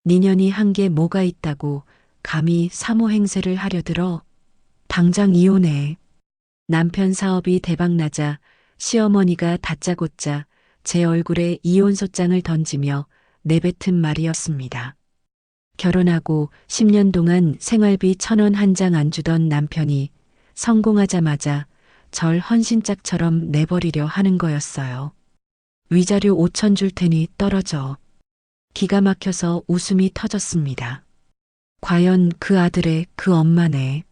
니년이 한 게 뭐가 있다고 감히 사모 행세를 하려 들어. 당장 이혼해. 남편 사업이 대박나자 시어머니가 다짜고짜 제 얼굴에 이혼 소장을 던지며 내뱉은 말이었습니다. 결혼하고 10년 동안 생활비 1,000원 한 장 안 주던 남편이 성공하자마자 절 헌신짝처럼 내버리려 하는 거였어요. 위자료 5천 줄 테니 떨어져. 기가 막혀서 웃음이 터졌습니다. 과연 그 아들의 그 엄마네.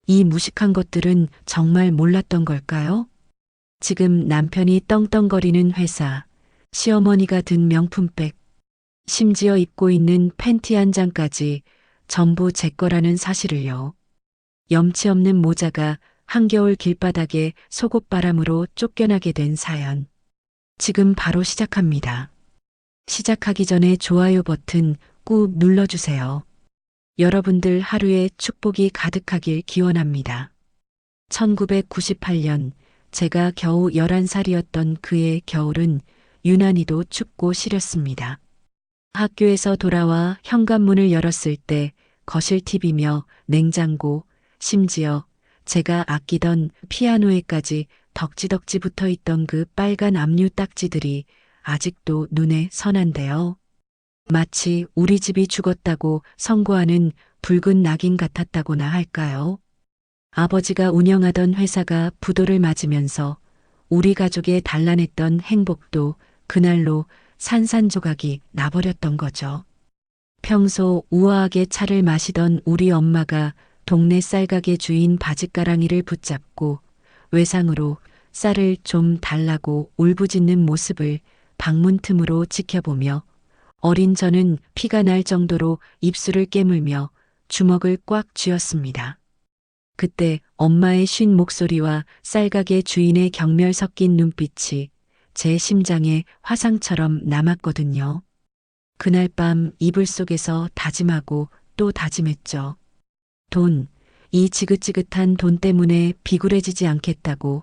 이 무식한 것들은 정말 몰랐던 걸까요? 지금 남편이 떵떵거리는 회사, 시어머니가 든 명품백, 심지어 입고 있는 팬티 한 장까지 전부 제 거라는 사실을요. 염치 없는 모자가 한겨울 길바닥에 속옷바람으로 쫓겨나게 된 사연. 지금 바로 시작합니다. 시작하기 전에 좋아요 버튼 꾹 눌러주세요. 여러분들 하루에 축복이 가득하길 기원합니다. 1998년 제가 겨우 11살이었던 그의 겨울은 유난히도 춥고 시렸습니다. 학교에서 돌아와 현관문을 열었을 때 거실 TV며 냉장고, 심지어 제가 아끼던 피아노에까지 덕지덕지 붙어 있던 그 빨간 압류 딱지들이 아직도 눈에 선한데요. 마치 우리 집이 죽었다고 선고하는 붉은 낙인 같았다고나 할까요? 아버지가 운영하던 회사가 부도를 맞으면서 우리 가족의 단란했던 행복도 그날로 산산조각이 나버렸던 거죠. 평소 우아하게 차를 마시던 우리 엄마가 동네 쌀가게 주인 바짓가랑이를 붙잡고 외상으로 쌀을 좀 달라고 울부짖는 모습을 방문 틈으로 지켜보며 어린 저는 피가 날 정도로 입술을 깨물며 주먹을 꽉 쥐었습니다. 그때 엄마의 쉰 목소리와 쌀가게 주인의 경멸 섞인 눈빛이 제 심장에 화상처럼 남았거든요. 그날 밤 이불 속에서 다짐하고 또 다짐했죠. 돈, 이 지긋지긋한 돈 때문에 비굴해지지 않겠다고.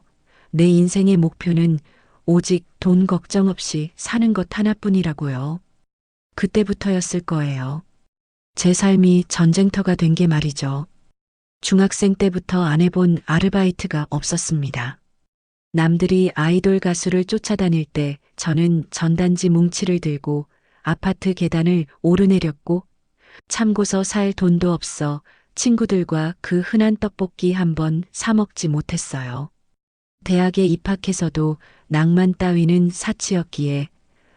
내 인생의 목표는 오직 돈 걱정 없이 사는 것 하나뿐이라고요. 그때부터였을 거예요. 제 삶이 전쟁터가 된 게 말이죠. 중학생 때부터 안 해본 아르바이트가 없었습니다. 남들이 아이돌 가수를 쫓아다닐 때 저는 전단지 뭉치를 들고 아파트 계단을 오르내렸고 참고서 살 돈도 없어 친구들과 그 흔한 떡볶이 한 번 사 먹지 못했어요. 대학에 입학해서도 낭만 따위는 사치였기에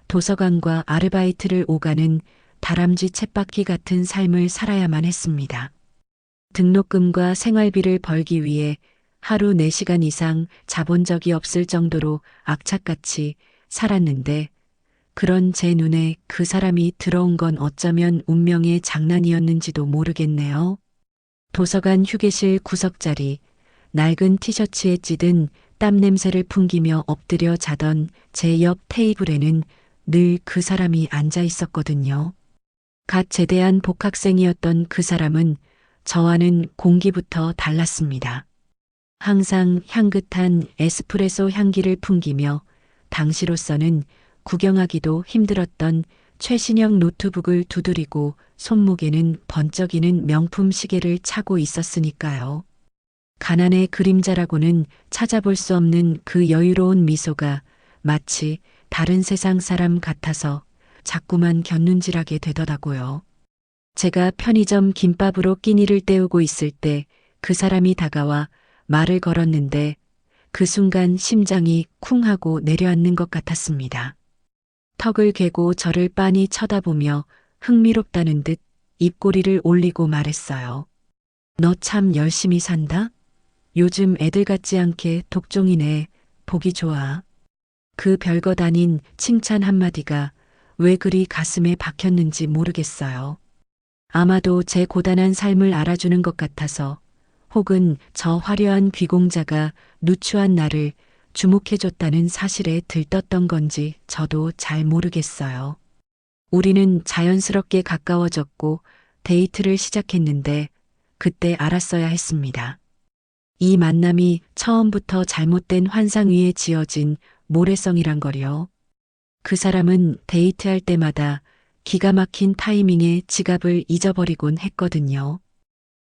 도서관과 아르바이트를 오가는 다람쥐 쳇바퀴 같은 삶을 살아야만 했습니다. 등록금과 생활비를 벌기 위해 하루 4시간 이상 자본 적이 없을 정도로 악착같이 살았는데 그런 제 눈에 그 사람이 들어온 건 어쩌면 운명의 장난이었는지도 모르겠네요. 도서관 휴게실 구석자리, 낡은 티셔츠에 찌든 땀 냄새를 풍기며 엎드려 자던 제 옆 테이블에는 늘 그 사람이 앉아 있었거든요. 갓 제대한 복학생이었던 그 사람은 저와는 공기부터 달랐습니다. 항상 향긋한 에스프레소 향기를 풍기며 당시로서는 구경하기도 힘들었던 최신형 노트북을 두드리고 손목에는 번쩍이는 명품 시계를 차고 있었으니까요. 가난의 그림자라고는 찾아볼 수 없는 그 여유로운 미소가 마치 다른 세상 사람 같아서 자꾸만 곁눈질하게 되더라고요. 제가 편의점 김밥으로 끼니를 때우고 있을 때 그 사람이 다가와 말을 걸었는데 그 순간 심장이 쿵 하고 내려앉는 것 같았습니다. 턱을 괴고 저를 빤히 쳐다보며 흥미롭다는 듯 입꼬리를 올리고 말했어요. 너 참 열심히 산다? 요즘 애들 같지 않게 독종이네. 보기 좋아. 그 별것 아닌 칭찬 한마디가 왜 그리 가슴에 박혔는지 모르겠어요. 아마도 제 고단한 삶을 알아주는 것 같아서 혹은 저 화려한 귀공자가 누추한 나를 주목해줬다는 사실에 들떴던 건지 저도 잘 모르겠어요. 우리는 자연스럽게 가까워졌고 데이트를 시작했는데 그때 알았어야 했습니다. 이 만남이 처음부터 잘못된 환상 위에 지어진 모래성이란 거요. 그 사람은 데이트할 때마다 기가 막힌 타이밍에 지갑을 잊어버리곤 했거든요.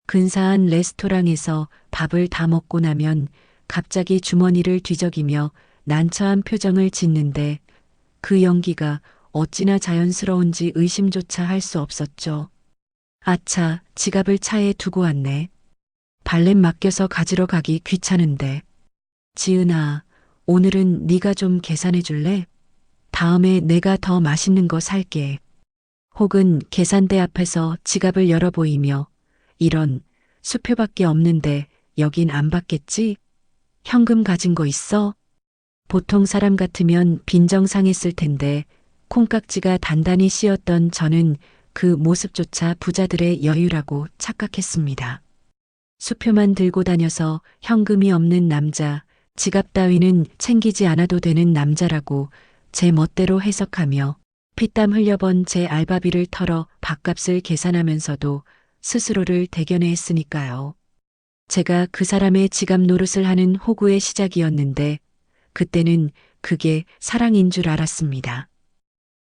근사한 레스토랑에서 밥을 다 먹고 나면 갑자기 주머니를 뒤적이며 난처한 표정을 짓는데 그 연기가 어찌나 자연스러운지 의심조차 할 수 없었죠. 아차, 지갑을 차에 두고 왔네. 발렛 맡겨서 가지러 가기 귀찮은데. 지은아, 오늘은 네가 좀 계산해 줄래? 다음에 내가 더 맛있는 거 살게. 혹은 계산대 앞에서 지갑을 열어 보이며 이런 수표밖에 없는데 여긴 안 받겠지? 현금 가진 거 있어? 보통 사람 같으면 빈정상했을 텐데 콩깍지가 단단히 씌었던 저는 그 모습조차 부자들의 여유라고 착각했습니다. 수표만 들고 다녀서 현금이 없는 남자, 지갑 따위는 챙기지 않아도 되는 남자라고 제 멋대로 해석하며 피땀 흘려번 제 알바비를 털어 밥값을 계산하면서도 스스로를 대견해 했으니까요. 제가 그 사람의 지갑 노릇을 하는 호구의 시작이었는데 그때는 그게 사랑인 줄 알았습니다.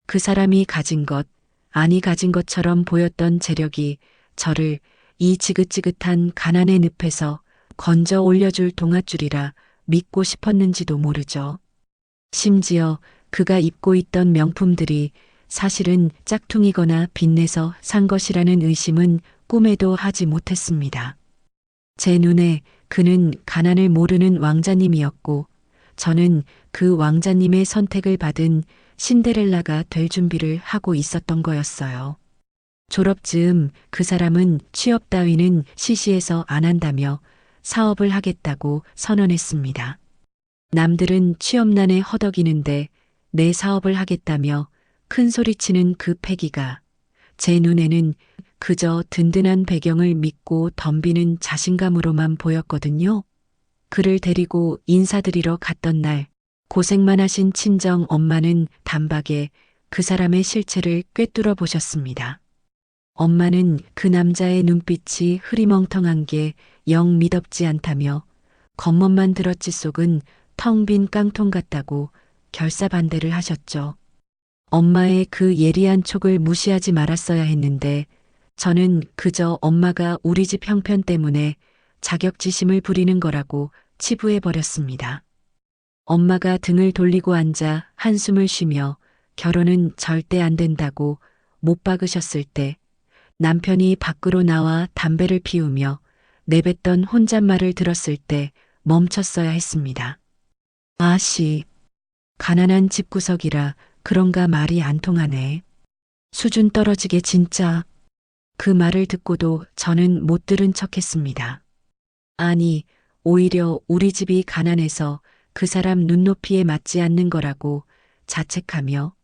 그 사람이 가진 것, 아니 가진 것처럼 보였던 재력이 저를 이 지긋지긋한 가난의 늪에서 건져 올려줄 동아줄이라 믿고 싶었는지도 모르죠. 심지어 그가 입고 있던 명품들이 사실은 짝퉁이거나 빚내서 산 것이라는 의심은 꿈에도 하지 못했습니다. 제 눈에 그는 가난을 모르는 왕자님이었고 저는 그 왕자님의 선택을 받은 신데렐라가 될 준비를 하고 있었던 거였어요. 졸업 즈음 그 사람은 취업 따위는 시시해서 안 한다며 사업을 하겠다고 선언했습니다. 남들은 취업난에 허덕이는데 내 사업을 하겠다며 큰 소리치는 그 패기가 제 눈에는 그저 든든한 배경을 믿고 덤비는 자신감으로만 보였거든요. 그를 데리고 인사드리러 갔던 날 고생만 하신 친정 엄마는 단박에 그 사람의 실체를 꿰뚫어 보셨습니다. 엄마는 그 남자의 눈빛이 흐리멍텅한 게 영 미덥지 않다며 겉멋만 들었지 속은 텅 빈 깡통 같다고 결사반대를 하셨죠. 엄마의 그 예리한 촉을 무시하지 말았어야 했는데 저는 그저 엄마가 우리 집 형편 때문에 자격지심을 부리는 거라고 치부해 버렸습니다. 엄마가 등을 돌리고 앉아 한숨을 쉬며 결혼은 절대 안 된다고 못 박으셨을 때 남편이 밖으로 나와 담배를 피우며 내뱉던 혼잣말을 들었을 때 멈췄어야 했습니다. 아씨, 가난한 집구석이라 그런가 말이 안 통하네. 수준 떨어지게 진짜. 그 말을 듣고도 저는 못 들은 척했습니다. 아니, 오히려 우리 집이 가난해서 그 사람 눈높이에 맞지 않는 거라고 자책하며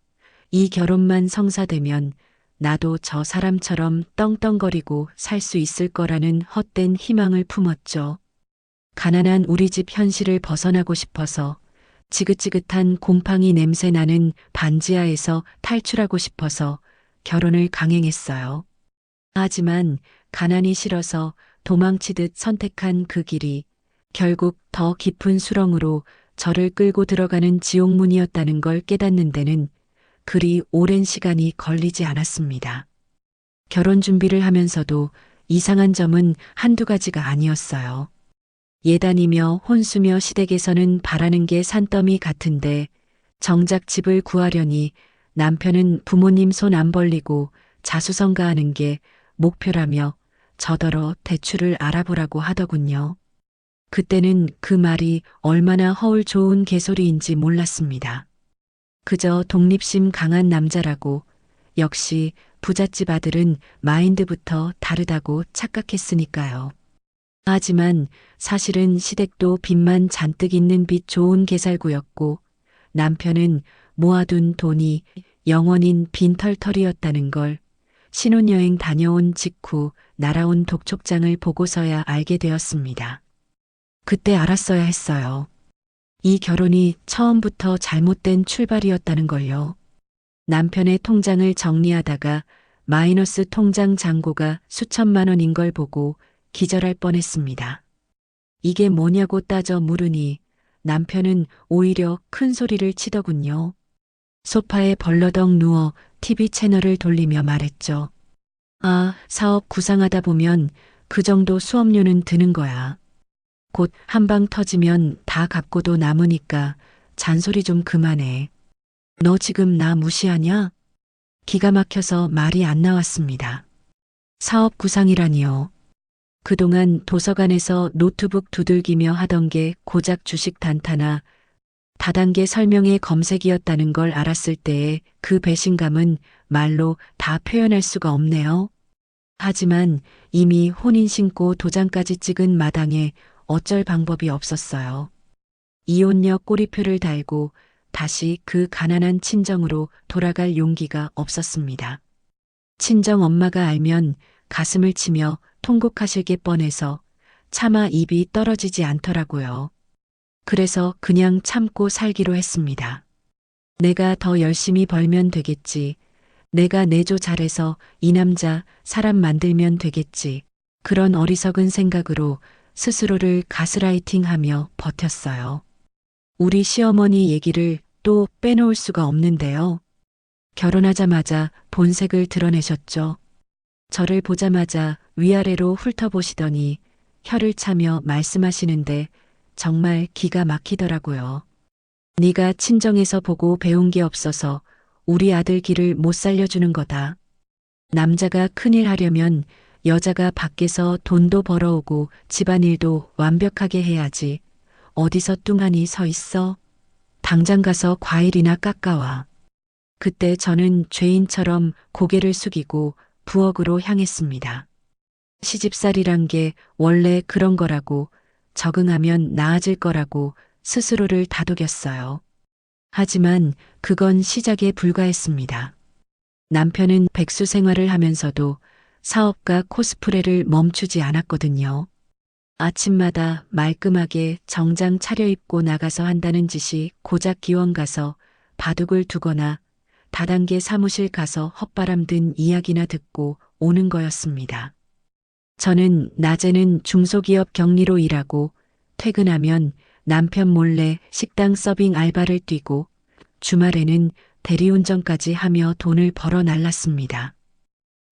이 결혼만 성사되면 나도 저 사람처럼 떵떵거리고 살 수 있을 거라는 헛된 희망을 품었죠. 가난한 우리 집 현실을 벗어나고 싶어서 지긋지긋한 곰팡이 냄새 나는 반지하에서 탈출하고 싶어서 결혼을 강행했어요. 하지만 가난이 싫어서 도망치듯 선택한 그 길이 결국 더 깊은 수렁으로 저를 끌고 들어가는 지옥문이었다는 걸 깨닫는 데는 그리 오랜 시간이 걸리지 않았습니다. 결혼 준비를 하면서도 이상한 점은 한두 가지가 아니었어요. 예단이며 혼수며 시댁에서는 바라는 게 산더미 같은데 정작 집을 구하려니 남편은 부모님 손 안 벌리고 자수성가하는 게 목표라며 저더러 대출을 알아보라고 하더군요. 그때는 그 말이 얼마나 허울 좋은 개소리인지 몰랐습니다. 그저 독립심 강한 남자라고 역시 부잣집 아들은 마인드부터 다르다고 착각했으니까요. 하지만 사실은 시댁도 빚만 잔뜩 있는 빚 좋은 개살구였고 남편은 모아둔 돈이 영원인 빈털터리였다는 걸 신혼여행 다녀온 직후 날아온 독촉장을 보고서야 알게 되었습니다. 그때 알았어야 했어요. 이 결혼이 처음부터 잘못된 출발이었다는 걸요. 남편의 통장을 정리하다가 마이너스 통장 잔고가 수천만 원인 걸 보고 기절할 뻔했습니다. 이게 뭐냐고 따져 물으니 남편은 오히려 큰 소리를 치더군요. 소파에 벌러덩 누워 TV 채널을 돌리며 말했죠. 아, 사업 구상하다 보면 그 정도 수업료는 드는 거야. 곧 한 방 터지면 다 갚고도 남으니까 잔소리 좀 그만해. 너 지금 나 무시하냐? 기가 막혀서 말이 안 나왔습니다. 사업 구상이라니요. 그동안 도서관에서 노트북 두들기며 하던 게 고작 주식 단타나 다단계 설명의 검색이었다는 걸 알았을 때의 그 배신감은 말로 다 표현할 수가 없네요. 하지만 이미 혼인 신고 도장까지 찍은 마당에 어쩔 방법이 없었어요. 이혼녀 꼬리표를 달고 다시 그 가난한 친정으로 돌아갈 용기가 없었습니다. 친정 엄마가 알면 가슴을 치며 통곡하실 게 뻔해서 차마 입이 떨어지지 않더라고요. 그래서 그냥 참고 살기로 했습니다. 내가 더 열심히 벌면 되겠지. 내가 내조 잘해서 이 남자 사람 만들면 되겠지. 그런 어리석은 생각으로 스스로를 가스라이팅하며 버텼어요. 우리 시어머니 얘기를 또 빼놓을 수가 없는데요. 결혼하자마자 본색을 드러내셨죠. 저를 보자마자 위아래로 훑어보시더니 혀를 차며 말씀하시는데 정말 기가 막히더라고요. 네가 친정에서 보고 배운 게 없어서 우리 아들 길을 못 살려주는 거다. 남자가 큰일 하려면 여자가 밖에서 돈도 벌어오고 집안일도 완벽하게 해야지. 어디서 뚱하니 서 있어? 당장 가서 과일이나 깎아와. 그때 저는 죄인처럼 고개를 숙이고 부엌으로 향했습니다. 시집살이란 게 원래 그런 거라고, 적응하면 나아질 거라고 스스로를 다독였어요. 하지만 그건 시작에 불과했습니다. 남편은 백수 생활을 하면서도 사업가 코스프레를 멈추지 않았거든요. 아침마다 말끔하게 정장 차려입고 나가서 한다는 짓이 고작 기원 가서 바둑을 두거나 다단계 사무실 가서 헛바람 든 이야기나 듣고 오는 거였습니다. 저는 낮에는 중소기업 격리로 일하고 퇴근하면 남편 몰래 식당 서빙 알바를 뛰고 주말에는 대리운전까지 하며 돈을 벌어 날랐습니다.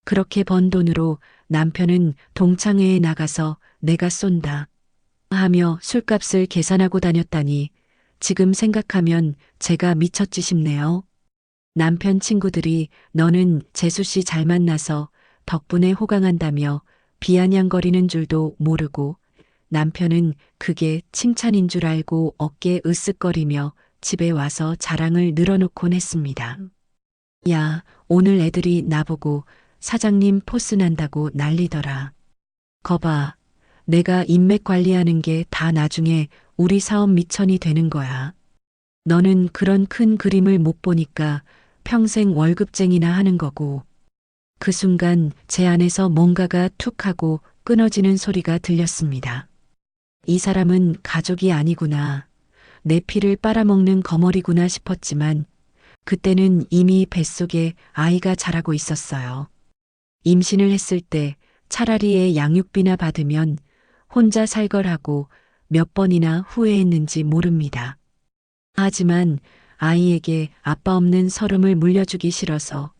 그렇게 번 돈으로 남편은 동창회에 나가서 내가 쏜다 하며 술값을 계산하고 다녔다니 지금 생각하면 제가 미쳤지 싶네요. 남편 친구들이 너는 재수 씨 잘 만나서 덕분에 호강한다며 비아냥거리는 줄도 모르고 남편은 그게 칭찬인 줄 알고 어깨 으쓱거리며 집에 와서 자랑을 늘어놓곤 했습니다. 야, 오늘 애들이 나보고 사장님 포스 난다고 난리더라. 거봐, 내가 인맥 관리하는 게 다 나중에 우리 사업 미천이 되는 거야. 너는 그런 큰 그림을 못 보니까 평생 월급쟁이나 하는 거고. 그 순간 제 안에서 뭔가가 툭 하고 끊어지는 소리가 들렸습니다. 이 사람은 가족이 아니구나. 내 피를 빨아먹는 거머리구나 싶었지만 그때는 이미 뱃속에 아이가 자라고 있었어요. 임신을 했을 때 차라리 애 양육비나 받으면 혼자 살걸하고 몇 번이나 후회했는지 모릅니다. 하지만 아이에게 아빠 없는 서름을 물려주기 싫어서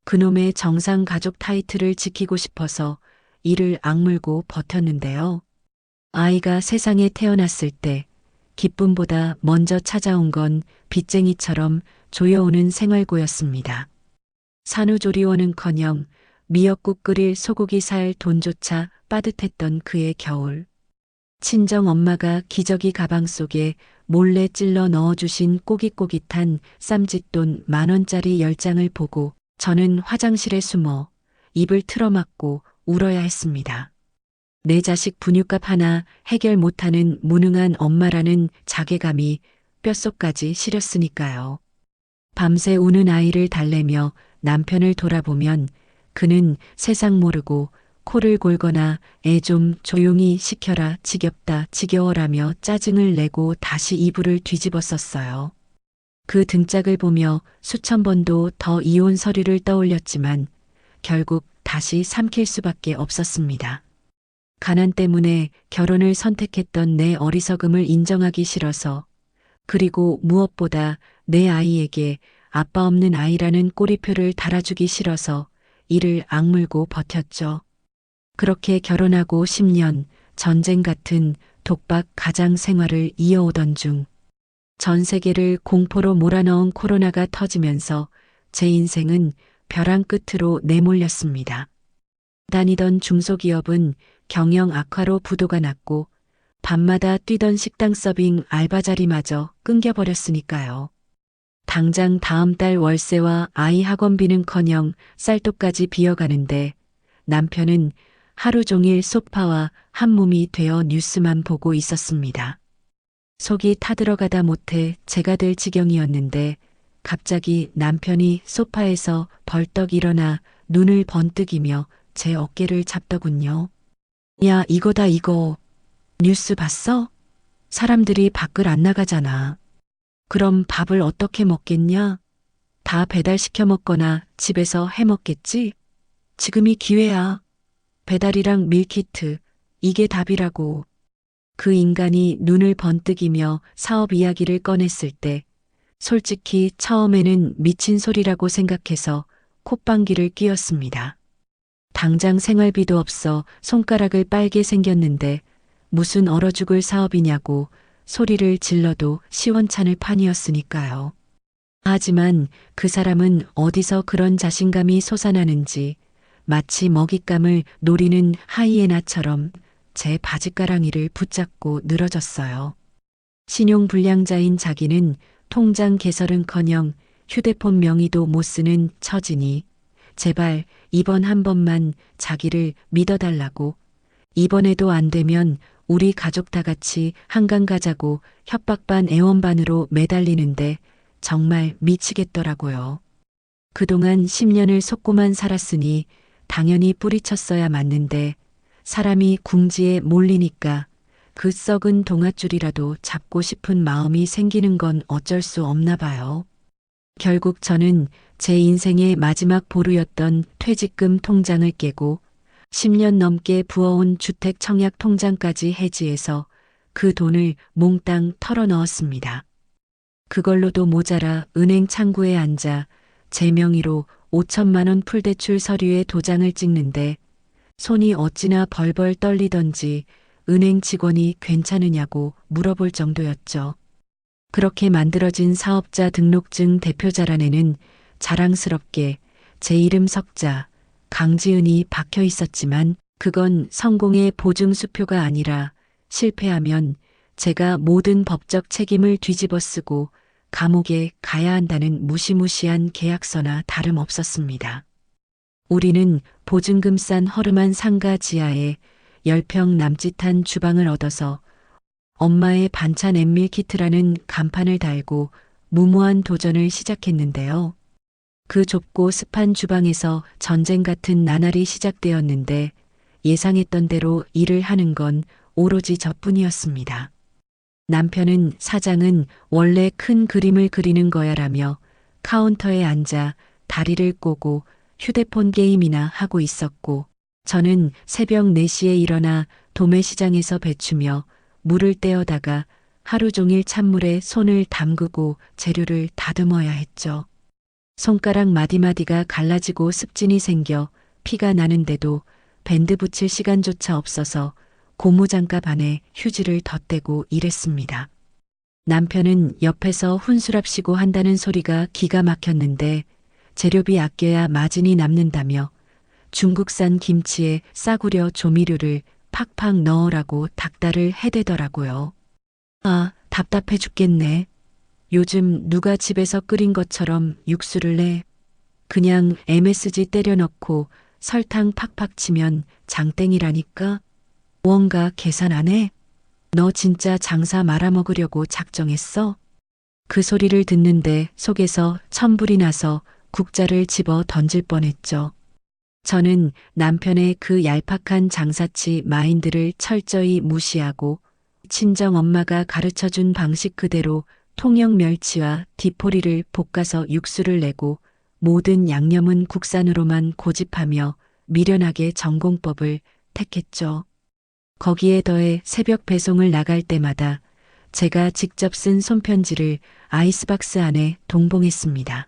그놈의 정상 가족 타이틀을 지키고 싶어서 이를 악물고 버텼는데요. 아이가 세상에 태어났을 때 기쁨보다 먼저 찾아온 건 빚쟁이처럼 조여오는 생활고였습니다. 산후조리원은커녕 미역국 끓일 소고기 살 돈조차 빠듯했던 그의 겨울. 친정 엄마가 기저귀 가방 속에 몰래 찔러 넣어주신 꼬깃꼬깃한 쌈짓돈 10,000원짜리 10장을 보고 저는 화장실에 숨어 입을 틀어막고 울어야 했습니다. 내 자식 분유값 하나 해결 못하는 무능한 엄마라는 자괴감이 뼛속까지 시렸으니까요. 밤새 우는 아이를 달래며 남편을 돌아보면 그는 세상 모르고 코를 골거나 애 좀 조용히 시켜라 지겹다 지겨워라며 짜증을 내고 다시 이불을 뒤집었었어요. 그 등짝을 보며 수천 번도 더 이혼 서류를 떠올렸지만 결국 다시 삼킬 수밖에 없었습니다. 가난 때문에 결혼을 선택했던 내 어리석음을 인정하기 싫어서, 그리고 무엇보다 내 아이에게 아빠 없는 아이라는 꼬리표를 달아주기 싫어서 이를 악물고 버텼죠. 그렇게 결혼하고 10년 전쟁 같은 독박 가장 생활을 이어오던 중 전 세계를 공포로 몰아넣은 코로나가 터지면서 제 인생은 벼랑 끝으로 내몰렸습니다. 다니던 중소기업은 경영 악화로 부도가 났고 밤마다 뛰던 식당 서빙 알바 자리마저 끊겨버렸으니까요. 당장 다음 달 월세와 아이 학원비는커녕 쌀독까지 비어가는데 남편은 하루 종일 소파와 한 몸이 되어 뉴스만 보고 있었습니다. 속이 타들어가다 못해 제가 될 지경이었는데 갑자기 남편이 소파에서 벌떡 일어나 눈을 번뜩이며 제 어깨를 잡더군요. 야, 이거다 이거. 뉴스 봤어? 사람들이 밖을 안 나가잖아. 그럼 밥을 어떻게 먹겠냐? 다 배달시켜 먹거나 집에서 해 먹겠지? 지금이 기회야. 배달이랑 밀키트, 이게 답이라고. 그 인간이 눈을 번뜩이며 사업 이야기를 꺼냈을 때 솔직히 처음에는 미친 소리라고 생각해서 콧방귀를 뀌었습니다. 당장 생활비도 없어 손가락을 빨게 생겼는데 무슨 얼어 죽을 사업이냐고 소리를 질러도 시원찮을 판이었으니까요. 하지만 그 사람은 어디서 그런 자신감이 솟아나는지 마치 먹잇감을 노리는 하이에나처럼 제 바지가랑이를 붙잡고 늘어졌어요. 신용불량자인 자기는 통장 개설은커녕 휴대폰 명의도 못 쓰는 처지니 제발 이번 한 번만 자기를 믿어달라고, 이번에도 안 되면 우리 가족 다 같이 한강 가자고 협박반 애원반으로 매달리는데 정말 미치겠더라고요. 그동안 10년을 속고만 살았으니 당연히 뿌리쳤어야 맞는데 사람이 궁지에 몰리니까 그 썩은 동아줄이라도 잡고 싶은 마음이 생기는 건 어쩔 수 없나 봐요. 결국 저는 제 인생의 마지막 보루였던 퇴직금 통장을 깨고 10년 넘게 부어온 주택 청약 통장까지 해지해서 그 돈을 몽땅 털어 넣었습니다. 그걸로도 모자라 은행 창구에 앉아 제 명의로 5천만 원 풀대출 서류에 도장을 찍는데 손이 어찌나 벌벌 떨리던지 은행 직원이 괜찮으냐고 물어볼 정도였죠. 그렇게 만들어진 사업자 등록증 대표자란에는 자랑스럽게 제 이름 석자 강지은이 박혀 있었지만 그건 성공의 보증수표가 아니라 실패하면 제가 모든 법적 책임을 뒤집어 쓰고 감옥에 가야 한다는 무시무시한 계약서나 다름없었습니다. 우리는 보증금 싼 허름한 상가 지하에 10평 남짓한 주방을 얻어서 엄마의 반찬 엠밀키트라는 간판을 달고 무모한 도전을 시작했는데요. 그 좁고 습한 주방에서 전쟁 같은 나날이 시작되었는데 예상했던 대로 일을 하는 건 오로지 저뿐이었습니다. 남편은 사장은 원래 큰 그림을 그리는 거야라며 카운터에 앉아 다리를 꼬고 휴대폰 게임이나 하고 있었고 저는 새벽 4시에 일어나 도매시장에서 배추며 물을 떼어다가 하루 종일 찬물에 손을 담그고 재료를 다듬어야 했죠. 손가락 마디마디가 갈라지고 습진이 생겨 피가 나는데도 밴드 붙일 시간조차 없어서 고무장갑 안에 휴지를 덧대고 일했습니다. 남편은 옆에서 훈수랍시고 한다는 소리가 기가 막혔는데 재료비 아껴야 마진이 남는다며 중국산 김치에 싸구려 조미료를 팍팍 넣으라고 닥달을 해대더라고요. 아, 답답해 죽겠네. 요즘 누가 집에서 끓인 것처럼 육수를 내. 그냥 MSG 때려 넣고 설탕 팍팍 치면 장땡이라니까. 무언가 계산 안 해? 너 진짜 장사 말아먹으려고 작정했어? 그 소리를 듣는데 속에서 천불이 나서 국자를 집어 던질 뻔했죠. 저는 남편의 그 얄팍한 장사치 마인드를 철저히 무시하고 친정 엄마가 가르쳐준 방식 그대로 통영 멸치와 디포리를 볶아서 육수를 내고 모든 양념은 국산으로만 고집하며 미련하게 전공법을 택했죠. 거기에 더해 새벽 배송을 나갈 때마다 제가 직접 쓴 손편지를 아이스박스 안에 동봉했습니다.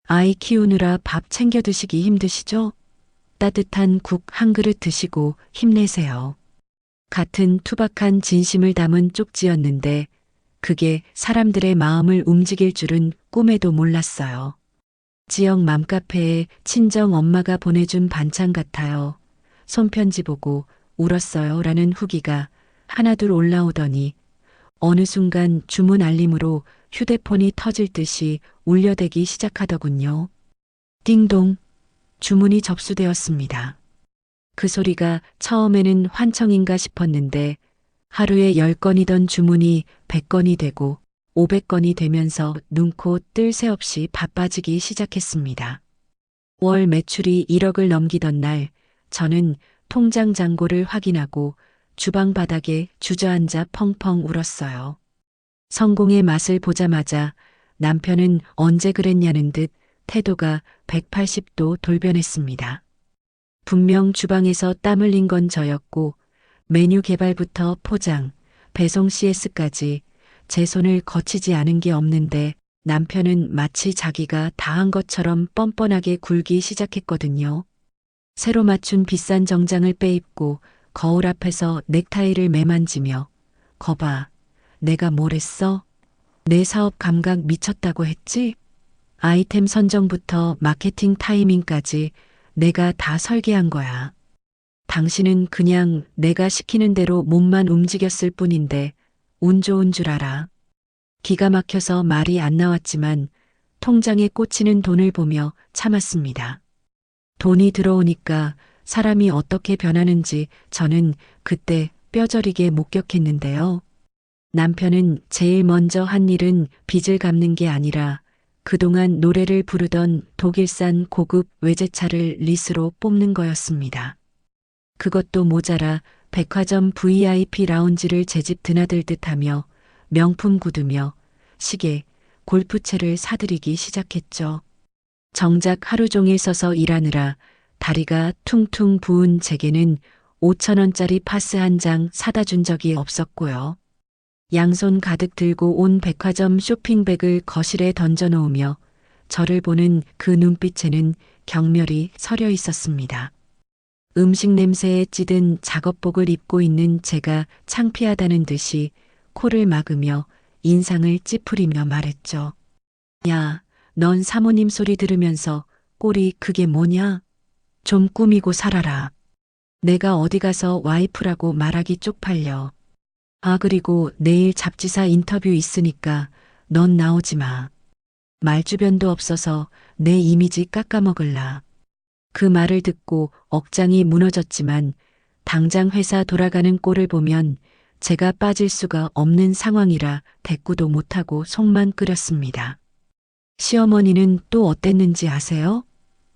아이 키우느라 밥 챙겨 드시기 힘드시죠? 따뜻한 국 한 그릇 드시고 힘내세요. 같은 투박한 진심을 담은 쪽지였는데 그게 사람들의 마음을 움직일 줄은 꿈에도 몰랐어요. 지역 맘카페에 친정 엄마가 보내준 반찬 같아요. 손편지 보고 울었어요. 라는 후기가 하나둘 올라오더니 어느 순간 주문 알림으로 휴대폰이 터질 듯이 울려대기 시작하더군요. 띵동. 주문이 접수되었습니다. 그 소리가 처음에는 환청인가 싶었는데 하루에 10건이던 주문이 100건이 되고 500건이 되면서 눈코 뜰 새 없이 바빠지기 시작했습니다. 월 매출이 1억을 넘기던 날 저는 통장 잔고를 확인하고 주방 바닥에 주저앉아 펑펑 울었어요. 성공의 맛을 보자마자 남편은 언제 그랬냐는 듯 태도가 180도 돌변했습니다. 분명 주방에서 땀 흘린 건 저였고 메뉴 개발부터 포장, 배송 CS까지 제 손을 거치지 않은 게 없는데 남편은 마치 자기가 다 한 것처럼 뻔뻔하게 굴기 시작했거든요. 새로 맞춘 비싼 정장을 빼입고 거울 앞에서 넥타이를 매만지며 거봐, 내가 뭘 했어? 내 사업 감각 미쳤다고 했지? 아이템 선정부터 마케팅 타이밍까지 내가 다 설계한 거야. 당신은 그냥 내가 시키는 대로 몸만 움직였을 뿐인데 운 좋은 줄 알아. 기가 막혀서 말이 안 나왔지만 통장에 꽂히는 돈을 보며 참았습니다. 돈이 들어오니까 사람이 어떻게 변하는지 저는 그때 뼈저리게 목격했는데요. 남편은 제일 먼저 한 일은 빚을 갚는 게 아니라 그동안 노래를 부르던 독일산 고급 외제차를 리스로 뽑는 거였습니다. 그것도 모자라 백화점 VIP 라운지를 제 집 드나들듯 하며 명품 구두며 시계, 골프채를 사들이기 시작했죠. 정작 하루 종일 서서 일하느라 다리가 퉁퉁 부은 제게는 5,000원짜리 파스 한 장 사다 준 적이 없었고요. 양손 가득 들고 온 백화점 쇼핑백을 거실에 던져놓으며 저를 보는 그 눈빛에는 경멸이 서려 있었습니다. 음식 냄새에 찌든 작업복을 입고 있는 제가 창피하다는 듯이 코를 막으며 인상을 찌푸리며 말했죠. 야, 넌 사모님 소리 들으면서 꼴이 그게 뭐냐? 좀 꾸미고 살아라. 내가 어디 가서 와이프라고 말하기 쪽팔려. 아, 그리고 내일 잡지사 인터뷰 있으니까 넌 나오지 마. 말주변도 없어서 내 이미지 깎아먹을라. 그 말을 듣고 억장이 무너졌지만 당장 회사 돌아가는 꼴을 보면 제가 빠질 수가 없는 상황이라 대꾸도 못하고 속만 끓였습니다. 시어머니는 또 어땠는지 아세요?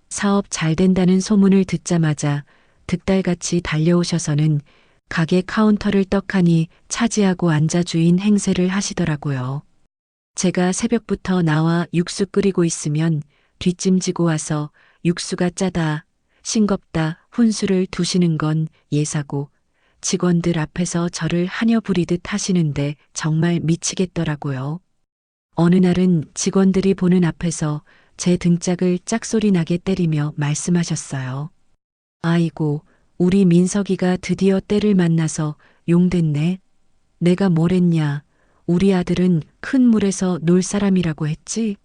사업 잘 된다는 소문을 듣자마자 득달같이 달려오셔서는 가게 카운터를 떡하니 차지하고 앉아 주인 행세를 하시더라고요. 제가 새벽부터 나와 육수 끓이고 있으면 뒷짐지고 와서 육수가 짜다, 싱겁다, 훈수를 두시는 건 예사고 직원들 앞에서 저를 하녀 부리듯 하시는데 정말 미치겠더라고요. 어느 날은 직원들이 보는 앞에서 제 등짝을 짝소리 나게 때리며 말씀하셨어요. 아이고, 우리 민석이가 드디어 때를 만나서 용됐네. 내가 뭘 했냐. 우리 아들은 큰 물에서 놀 사람이라고 했지.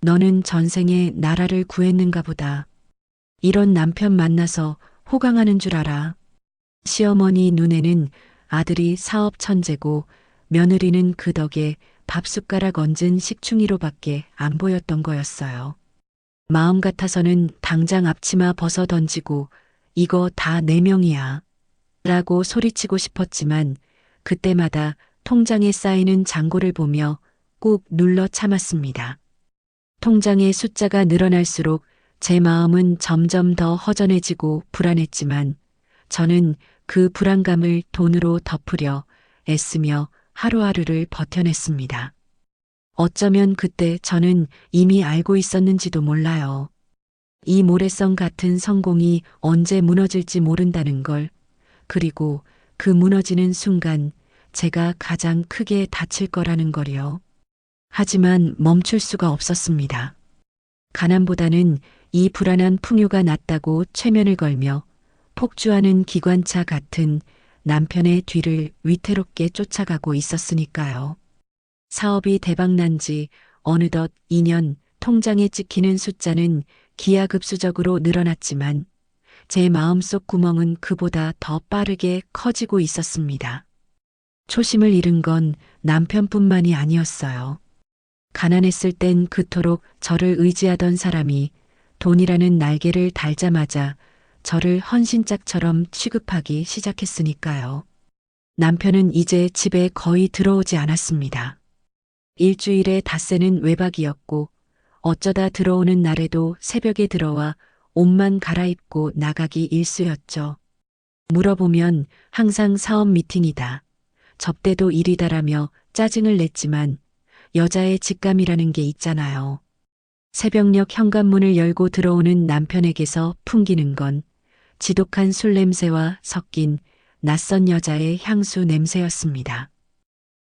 너는 전생에 나라를 구했는가 보다. 이런 남편 만나서 호강하는 줄 알아. 시어머니 눈에는 아들이 사업 천재고 며느리는 그 덕에 밥숟가락 얹은 식충이로밖에 안 보였던 거였어요. 마음 같아서는 당장 앞치마 벗어 던지고 이거 다 내 명이야 라고 소리치고 싶었지만 그때마다 통장에 쌓이는 잔고를 보며 꾹 눌러 참았습니다. 통장의 숫자가 늘어날수록 제 마음은 점점 더 허전해지고 불안했지만 저는 그 불안감을 돈으로 덮으려 애쓰며 하루하루를 버텨냈습니다. 어쩌면 그때 저는 이미 알고 있었는지도 몰라요. 이 모래성 같은 성공이 언제 무너질지 모른다는 걸, 그리고 그 무너지는 순간 제가 가장 크게 다칠 거라는 걸요. 하지만 멈출 수가 없었습니다. 가난보다는 이 불안한 풍요가 낫다고 최면을 걸며 폭주하는 기관차 같은 남편의 뒤를 위태롭게 쫓아가고 있었으니까요. 사업이 대박난 지 어느덧 2년, 통장에 찍히는 숫자는 기하급수적으로 늘어났지만 제 마음속 구멍은 그보다 더 빠르게 커지고 있었습니다. 초심을 잃은 건 남편뿐만이 아니었어요. 가난했을 땐 그토록 저를 의지하던 사람이 돈이라는 날개를 달자마자 저를 헌신짝처럼 취급하기 시작했으니까요. 남편은 이제 집에 거의 들어오지 않았습니다. 일주일에 닷새는 외박이었고 어쩌다 들어오는 날에도 새벽에 들어와 옷만 갈아입고 나가기 일쑤였죠. 물어보면 항상 사업 미팅이다. 접대도 일이다라며 짜증을 냈지만 여자의 직감이라는 게 있잖아요. 새벽녘 현관문을 열고 들어오는 남편에게서 풍기는 건 지독한 술 냄새와 섞인 낯선 여자의 향수 냄새였습니다.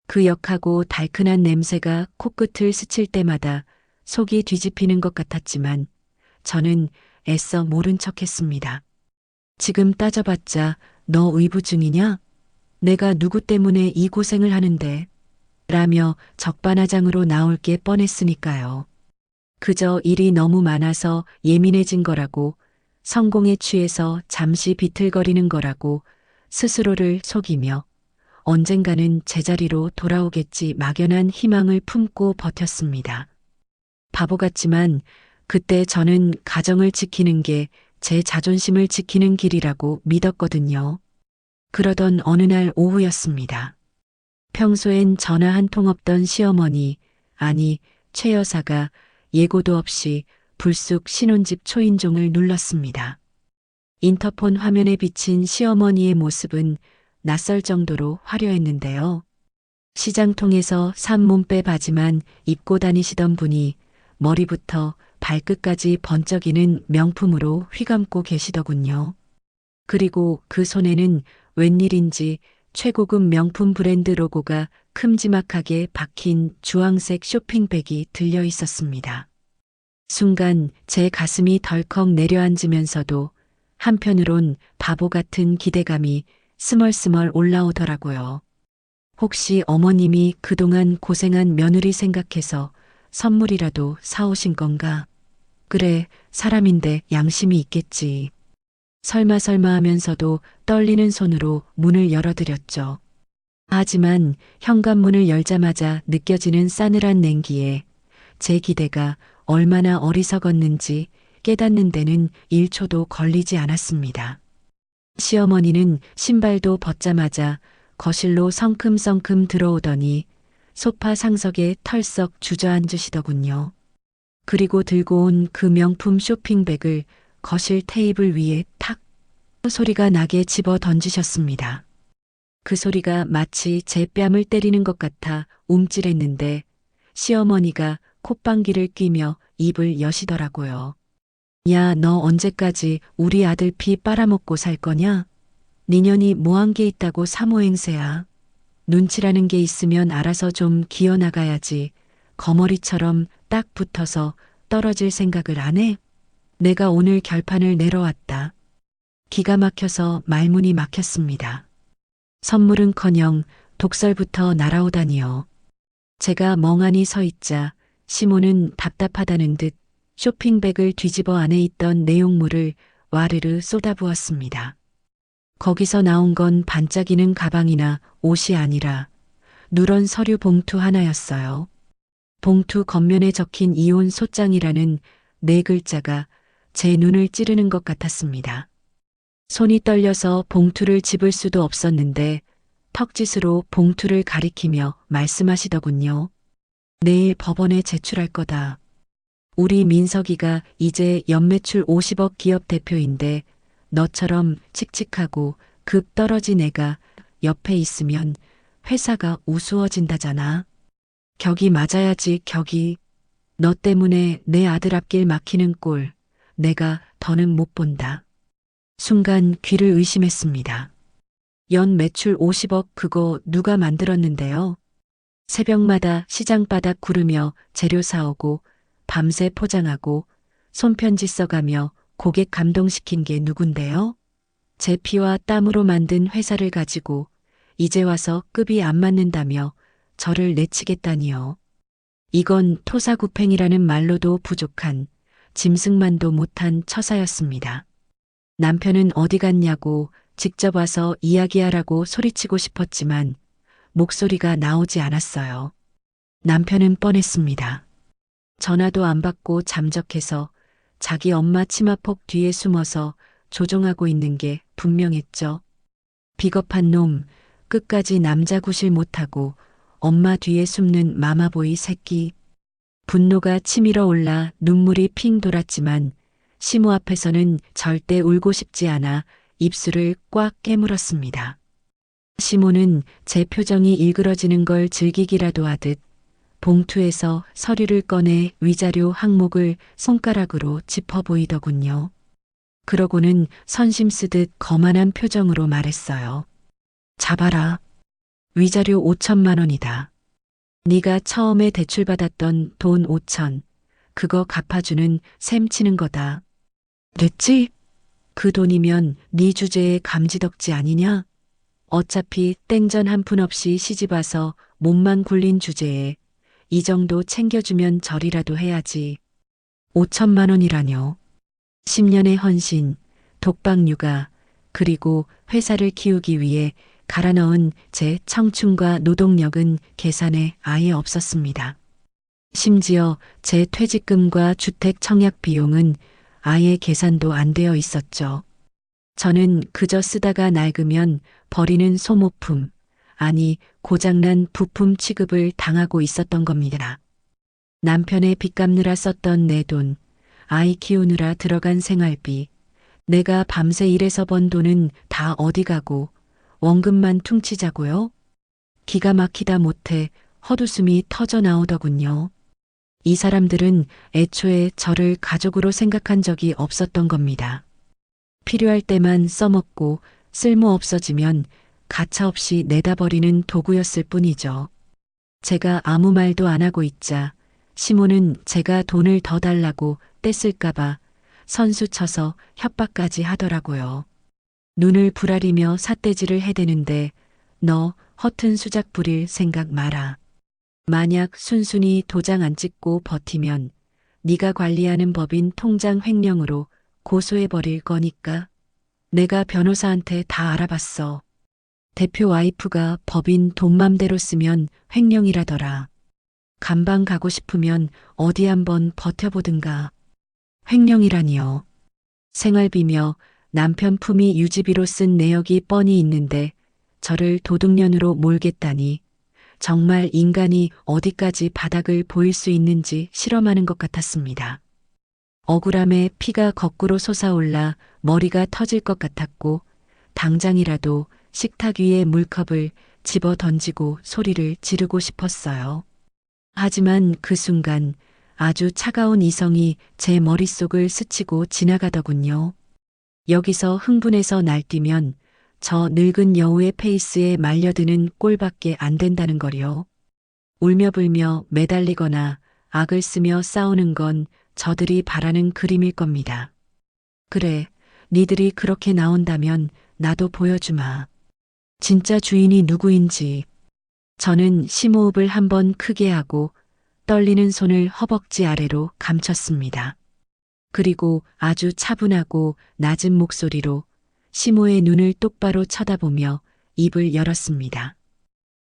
그 역하고 달큰한 냄새가 코끝을 스칠 때마다 속이 뒤집히는 것 같았지만 저는 애써 모른 척했습니다. 지금 따져봤자 너 의부 중이냐? 내가 누구 때문에 이 고생을 하는데? 라며 적반하장으로 나올 게 뻔했으니까요. 그저 일이 너무 많아서 예민해진 거라고, 성공에 취해서 잠시 비틀거리는 거라고 스스로를 속이며 언젠가는 제자리로 돌아오겠지 막연한 희망을 품고 버텼습니다. 바보 같지만 그때 저는 가정을 지키는 게 제 자존심을 지키는 길이라고 믿었거든요. 그러던 어느 날 오후였습니다. 평소엔 전화 한 통 없던 시어머니, 아니 최 여사가 예고도 없이 불쑥 신혼집 초인종을 눌렀습니다. 인터폰 화면에 비친 시어머니의 모습은 낯설 정도로 화려했는데요. 시장통에서 산 몸빼 바지만 입고 다니시던 분이 머리부터 발끝까지 번쩍이는 명품으로 휘감고 계시더군요. 그리고 그 손에는 웬일인지 최고급 명품 브랜드 로고가 큼지막하게 박힌 주황색 쇼핑백이 들려 있었습니다. 순간 제 가슴이 덜컥 내려앉으면서도 한편으론 바보 같은 기대감이 스멀스멀 올라오더라고요. 혹시 어머님이 그동안 고생한 며느리 생각해서 선물이라도 사오신 건가? 그래, 사람인데 양심이 있겠지. 설마 하면서도 떨리는 손으로 문을 열어드렸죠. 하지만 현관문을 열자마자 느껴지는 싸늘한 냉기에 제 기대가 얼마나 어리석었는지 깨닫는 데는 1초도 걸리지 않았습니다. 시어머니는 신발도 벗자마자 거실로 성큼성큼 들어오더니 소파 상석에 털썩 주저앉으시더군요. 그리고 들고 온 그 명품 쇼핑백을 거실 테이블 위에 탁 소리가 나게 집어 던지셨습니다. 그 소리가 마치 제 뺨을 때리는 것 같아 움찔했는데 시어머니가 콧방귀를 뀌며 입을 여시더라고요. 야, 너 언제까지 우리 아들 피 빨아먹고 살 거냐? 니년이 뭐한 게 있다고 사모행세야. 눈치라는 게 있으면 알아서 좀 기어나가야지. 거머리처럼 딱 붙어서 떨어질 생각을 안 해? 내가 오늘 결판을 내려왔다. 기가 막혀서 말문이 막혔습니다. 선물은커녕 독설부터 날아오다니요. 제가 멍하니 서 있자 시모는 답답하다는 듯 쇼핑백을 뒤집어 안에 있던 내용물을 와르르 쏟아부었습니다. 거기서 나온 건 반짝이는 가방이나 옷이 아니라 누런 서류 봉투 하나였어요. 봉투 겉면에 적힌 이혼 소장이라는 4글자가 제 눈을 찌르는 것 같았습니다. 손이 떨려서 봉투를 집을 수도 없었는데 턱짓으로 봉투를 가리키며 말씀하시더군요. 내일 법원에 제출할 거다. 우리 민석이가 이제 연매출 50억 기업 대표인데 너처럼 칙칙하고 급 떨어진 애가 옆에 있으면 회사가 우스워진다잖아. 격이 맞아야지, 격이. 너 때문에 내 아들 앞길 막히는 꼴 내가 더는 못 본다. 순간 귀를 의심했습니다. 연 매출 50억 그거 누가 만들었는데요? 새벽마다 시장 바닥 구르며 재료 사오고 밤새 포장하고 손편지 써가며 고객 감동시킨 게 누군데요? 제 피와 땀으로 만든 회사를 가지고 이제 와서 급이 안 맞는다며 저를 내치겠다니요. 이건 토사구팽이라는 말로도 부족한 짐승만도 못한 처사였습니다. 남편은 어디 갔냐고 직접 와서 이야기하라고 소리치고 싶었지만 목소리가 나오지 않았어요. 남편은 뻔했습니다. 전화도 안 받고 잠적해서 자기 엄마 치마폭 뒤에 숨어서 조종하고 있는 게 분명했죠. 비겁한 놈, 끝까지 남자 구실 못하고 엄마 뒤에 숨는 마마보이 새끼. 분노가 치밀어 올라 눈물이 핑 돌았지만 시모 앞에서는 절대 울고 싶지 않아 입술을 꽉 깨물었습니다. 시모는 제 표정이 일그러지는 걸 즐기기라도 하듯 봉투에서 서류를 꺼내 위자료 항목을 손가락으로 짚어 보이더군요. 그러고는 선심 쓰듯 거만한 표정으로 말했어요. 잡아라. 위자료 5천만 원이다. 네가 처음에 대출받았던 돈 5천, 그거 갚아주는 셈 치는 거다. 됐지? 그 돈이면 네 주제에 감지덕지 아니냐? 어차피 땡전 한 푼 없이 시집와서 몸만 굴린 주제에 이 정도 챙겨주면 절이라도 해야지. 5천만 원이라뇨. 10년의 헌신, 독박 육아, 그리고 회사를 키우기 위해 갈아 넣은 제 청춘과 노동력은 계산에 아예 없었습니다. 심지어 제 퇴직금과 주택 청약 비용은 아예 계산도 안 되어 있었죠. 저는 그저 쓰다가 낡으면 버리는 소모품, 아니 고장난 부품 취급을 당하고 있었던 겁니다. 남편의 빚 갚느라 썼던 내 돈, 아이 키우느라 들어간 생활비, 내가 밤새 일해서 번 돈은 다 어디 가고 원금만 퉁치자고요? 기가 막히다 못해 헛웃음이 터져 나오더군요. 이 사람들은 애초에 저를 가족으로 생각한 적이 없었던 겁니다. 필요할 때만 써먹고 쓸모 없어지면 가차없이 내다버리는 도구였을 뿐이죠. 제가 아무 말도 안 하고 있자 시모는 제가 돈을 더 달라고 떼쓸까봐 선수 쳐서 협박까지 하더라고요. 눈을 부라리며 삿대질을 해대는데 너 허튼 수작 부릴 생각 마라. 만약 순순히 도장 안 찍고 버티면 네가 관리하는 법인 통장 횡령으로 고소해버릴 거니까. 내가 변호사한테 다 알아봤어. 대표 와이프가 법인 돈 맘대로 쓰면 횡령이라더라. 감방 가고 싶으면 어디 한번 버텨보든가. 횡령이라니요. 생활비며 남편 품위 유지비로 쓴 내역이 뻔히 있는데 저를 도둑년으로 몰겠다니 정말 인간이 어디까지 바닥을 보일 수 있는지 실험하는 것 같았습니다. 억울함에 피가 거꾸로 솟아올라 머리가 터질 것 같았고 당장이라도 식탁 위에 물컵을 집어 던지고 소리를 지르고 싶었어요. 하지만 그 순간 아주 차가운 이성이 제 머릿속을 스치고 지나가더군요. 여기서 흥분해서 날뛰면 저 늙은 여우의 페이스에 말려드는 꼴밖에 안 된다는 거요. 울며불며 매달리거나 악을 쓰며 싸우는 건 저들이 바라는 그림일 겁니다. 그래, 니들이 그렇게 나온다면 나도 보여주마. 진짜 주인이 누구인지. 저는 심호흡을 한번 크게 하고 떨리는 손을 허벅지 아래로 감췄습니다. 그리고 아주 차분하고 낮은 목소리로 시모의 눈을 똑바로 쳐다보며 입을 열었습니다.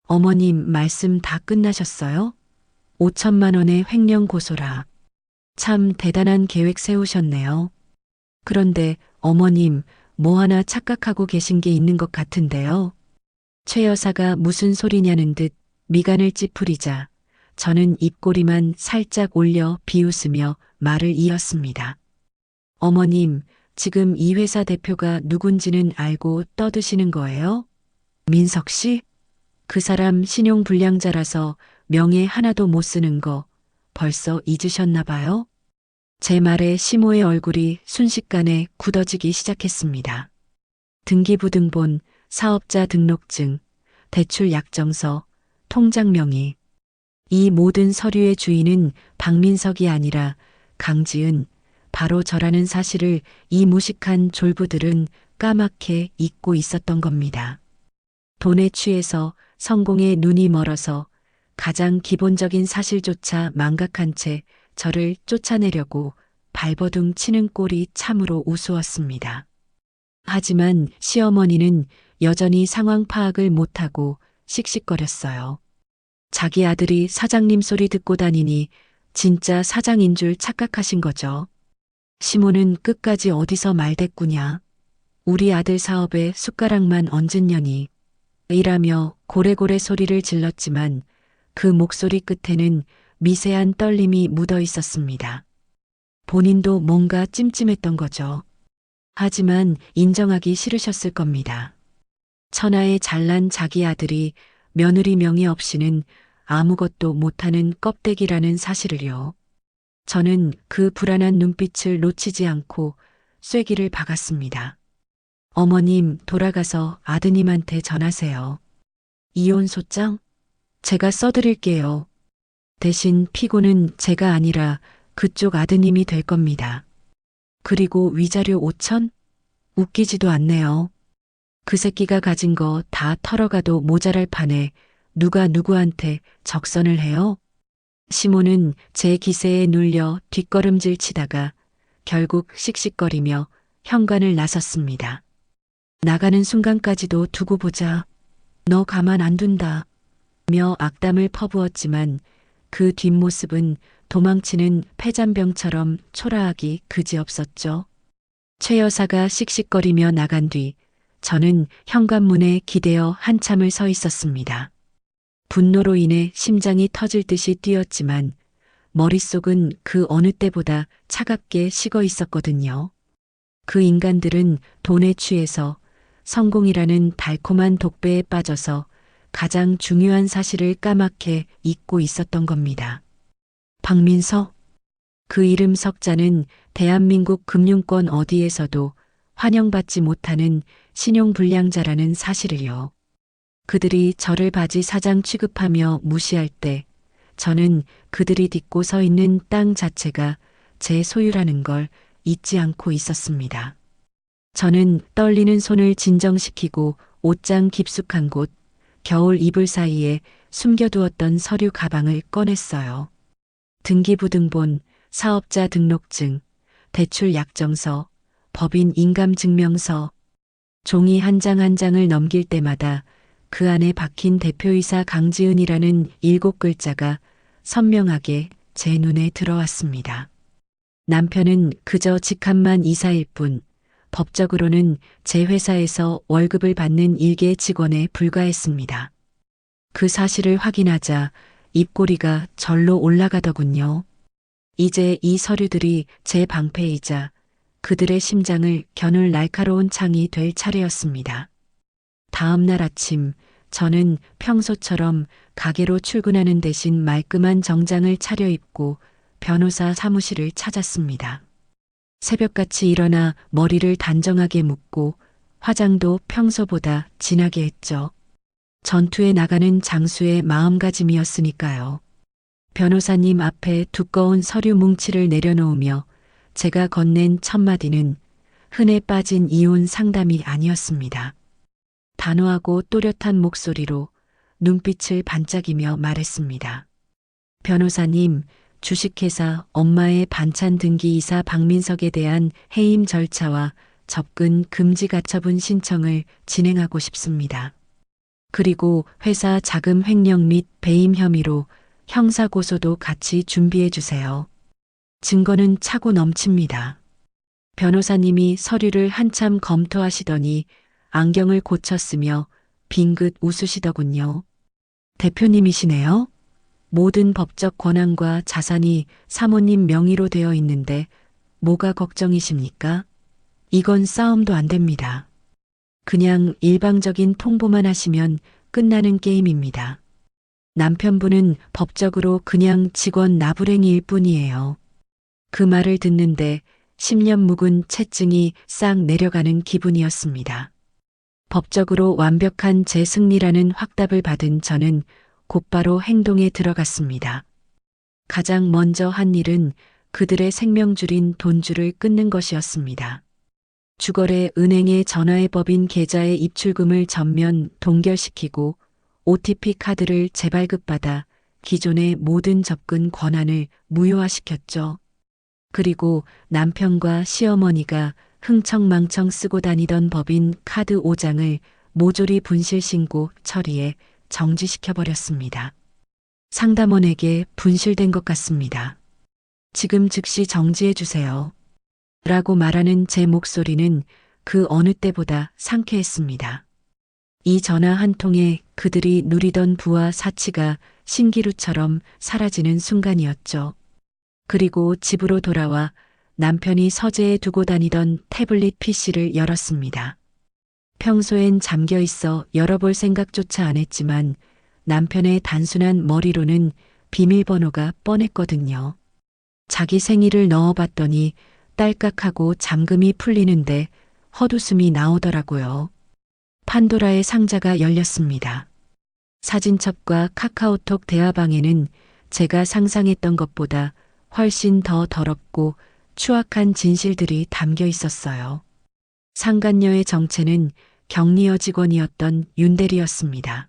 어머님 말씀 다 끝나셨어요? 5천만 원의 횡령 고소라. 참 대단한 계획 세우셨네요. 그런데 어머님 뭐 하나 착각하고 계신 게 있는 것 같은데요. 최 여사가 무슨 소리냐는 듯 미간을 찌푸리자 저는 입꼬리만 살짝 올려 비웃으며 말을 이었습니다. 어머님, 지금 이 회사 대표가 누군지는 알고 떠드시는 거예요? 민석 씨? 그 사람 신용불량자라서 명예 하나도 못 쓰는 거 벌써 잊으셨나 봐요? 제 말에 시모의 얼굴이 순식간에 굳어지기 시작했습니다. 등기부등본, 사업자 등록증, 대출 약정서, 통장 명의. 이 모든 서류의 주인은 박민석이 아니라 강지은, 바로 저라는 사실을 이 무식한 졸부들은 까맣게 잊고 있었던 겁니다. 돈에 취해서 성공에 눈이 멀어서 가장 기본적인 사실조차 망각한 채 저를 쫓아내려고 발버둥 치는 꼴이 참으로 우스웠습니다. 하지만 시어머니는 여전히 상황 파악을 못하고 씩씩거렸어요. 자기 아들이 사장님 소리 듣고 다니니 진짜 사장인 줄 착각하신 거죠. 시모는 끝까지 어디서 말대꾸냐. 우리 아들 사업에 숟가락만 얹은 년이. 이라며 고래고래 소리를 질렀지만 그 목소리 끝에는 미세한 떨림이 묻어 있었습니다. 본인도 뭔가 찜찜했던 거죠. 하지만 인정하기 싫으셨을 겁니다. 천하에 잘난 자기 아들이 며느리 명의 없이는 아무것도 못하는 껍데기라는 사실을요. 저는 그 불안한 눈빛을 놓치지 않고 쐐기를 박았습니다. 어머님, 돌아가서 아드님한테 전하세요. 이혼 소장? 제가 써드릴게요. 대신 피고는 제가 아니라 그쪽 아드님이 될 겁니다. 그리고 위자료 5천? 웃기지도 않네요. 그 새끼가 가진 거 다 털어가도 모자랄 판에 누가 누구한테 적선을 해요? 시모는 제 기세에 눌려 뒷걸음질 치다가 결국 씩씩거리며 현관을 나섰습니다. 나가는 순간까지도 두고 보자. 너 가만 안 둔다. 며 악담을 퍼부었지만 그 뒷모습은 도망치는 폐잔병처럼 초라하기 그지없었죠. 최 여사가 씩씩거리며 나간 뒤 저는 현관문에 기대어 한참을 서 있었습니다. 분노로 인해 심장이 터질 듯이 뛰었지만 머릿속은 그 어느 때보다 차갑게 식어 있었거든요. 그 인간들은 돈에 취해서 성공이라는 달콤한 독배에 빠져서 가장 중요한 사실을 까맣게 잊고 있었던 겁니다. 박민석? 그 이름 석자는 대한민국 금융권 어디에서도 환영받지 못하는 신용불량자라는 사실을요. 그들이 저를 바지 사장 취급하며 무시할 때 저는 그들이 딛고 서 있는 땅 자체가 제 소유라는 걸 잊지 않고 있었습니다. 저는 떨리는 손을 진정시키고 옷장 깊숙한 곳, 겨울 이불 사이에 숨겨두었던 서류 가방을 꺼냈어요. 등기부등본, 사업자 등록증, 대출 약정서, 법인 인감증명서, 종이 한 장 한 장을 넘길 때마다 그 안에 박힌 대표이사 강지은이라는 7글자가 선명하게 제 눈에 들어왔습니다. 남편은 그저 직함만 이사일 뿐 법적으로는 제 회사에서 월급을 받는 일개 직원에 불과했습니다. 그 사실을 확인하자 입꼬리가 절로 올라가더군요. 이제 이 서류들이 제 방패이자 그들의 심장을 겨눌 날카로운 창이 될 차례였습니다. 다음 날 아침 저는 평소처럼 가게로 출근하는 대신 말끔한 정장을 차려입고 변호사 사무실을 찾았습니다. 새벽같이 일어나 머리를 단정하게 묶고 화장도 평소보다 진하게 했죠. 전투에 나가는 장수의 마음가짐이었으니까요. 변호사님 앞에 두꺼운 서류 뭉치를 내려놓으며 제가 건넨 첫 마디는 흔해 빠진 이혼 상담이 아니었습니다. 단호하고 또렷한 목소리로 눈빛을 반짝이며 말했습니다. 변호사님, 주식회사 엄마의 반찬 등기이사 박민석에 대한 해임 절차와 접근 금지 가처분 신청을 진행하고 싶습니다. 그리고 회사 자금 횡령 및 배임 혐의로 형사고소도 같이 준비해 주세요. 증거는 차고 넘칩니다. 변호사님이 서류를 한참 검토하시더니 안경을 고쳤으며 빙긋 웃으시더군요. 대표님이시네요. 모든 법적 권한과 자산이 사모님 명의로 되어 있는데 뭐가 걱정이십니까? 이건 싸움도 안 됩니다. 그냥 일방적인 통보만 하시면 끝나는 게임입니다. 남편분은 법적으로 그냥 직원 나부랭이일 뿐이에요. 그 말을 듣는데 10년 묵은 채증이 싹 내려가는 기분이었습니다. 법적으로 완벽한 제 승리라는 확답을 받은 저는 곧바로 행동에 들어갔습니다. 가장 먼저 한 일은 그들의 생명줄인 돈줄을 끊는 것이었습니다. 주거래 은행의 전화의 법인 계좌의 입출금을 전면 동결시키고 OTP 카드를 재발급받아 기존의 모든 접근 권한을 무효화시켰죠. 그리고 남편과 시어머니가 흥청망청 쓰고 다니던 법인 카드 5장을 모조리 분실 신고 처리해 정지시켜버렸습니다. 상담원에게 분실된 것 같습니다. 지금 즉시 정지해 주세요. 라고 말하는 제 목소리는 그 어느 때보다 상쾌했습니다. 이 전화 한 통에 그들이 누리던 부와 사치가 신기루처럼 사라지는 순간이었죠. 그리고 집으로 돌아와 남편이 서재에 두고 다니던 태블릿 PC를 열었습니다. 평소엔 잠겨 있어 열어볼 생각조차 안 했지만 남편의 단순한 머리로는 비밀번호가 뻔했거든요. 자기 생일을 넣어봤더니 딸깍하고 잠금이 풀리는데 헛웃음이 나오더라고요. 판도라의 상자가 열렸습니다. 사진첩과 카카오톡 대화방에는 제가 상상했던 것보다 훨씬 더 더럽고 추악한 진실들이 담겨 있었어요. 상간녀의 정체는 격리여 직원이었던 윤대리였습니다.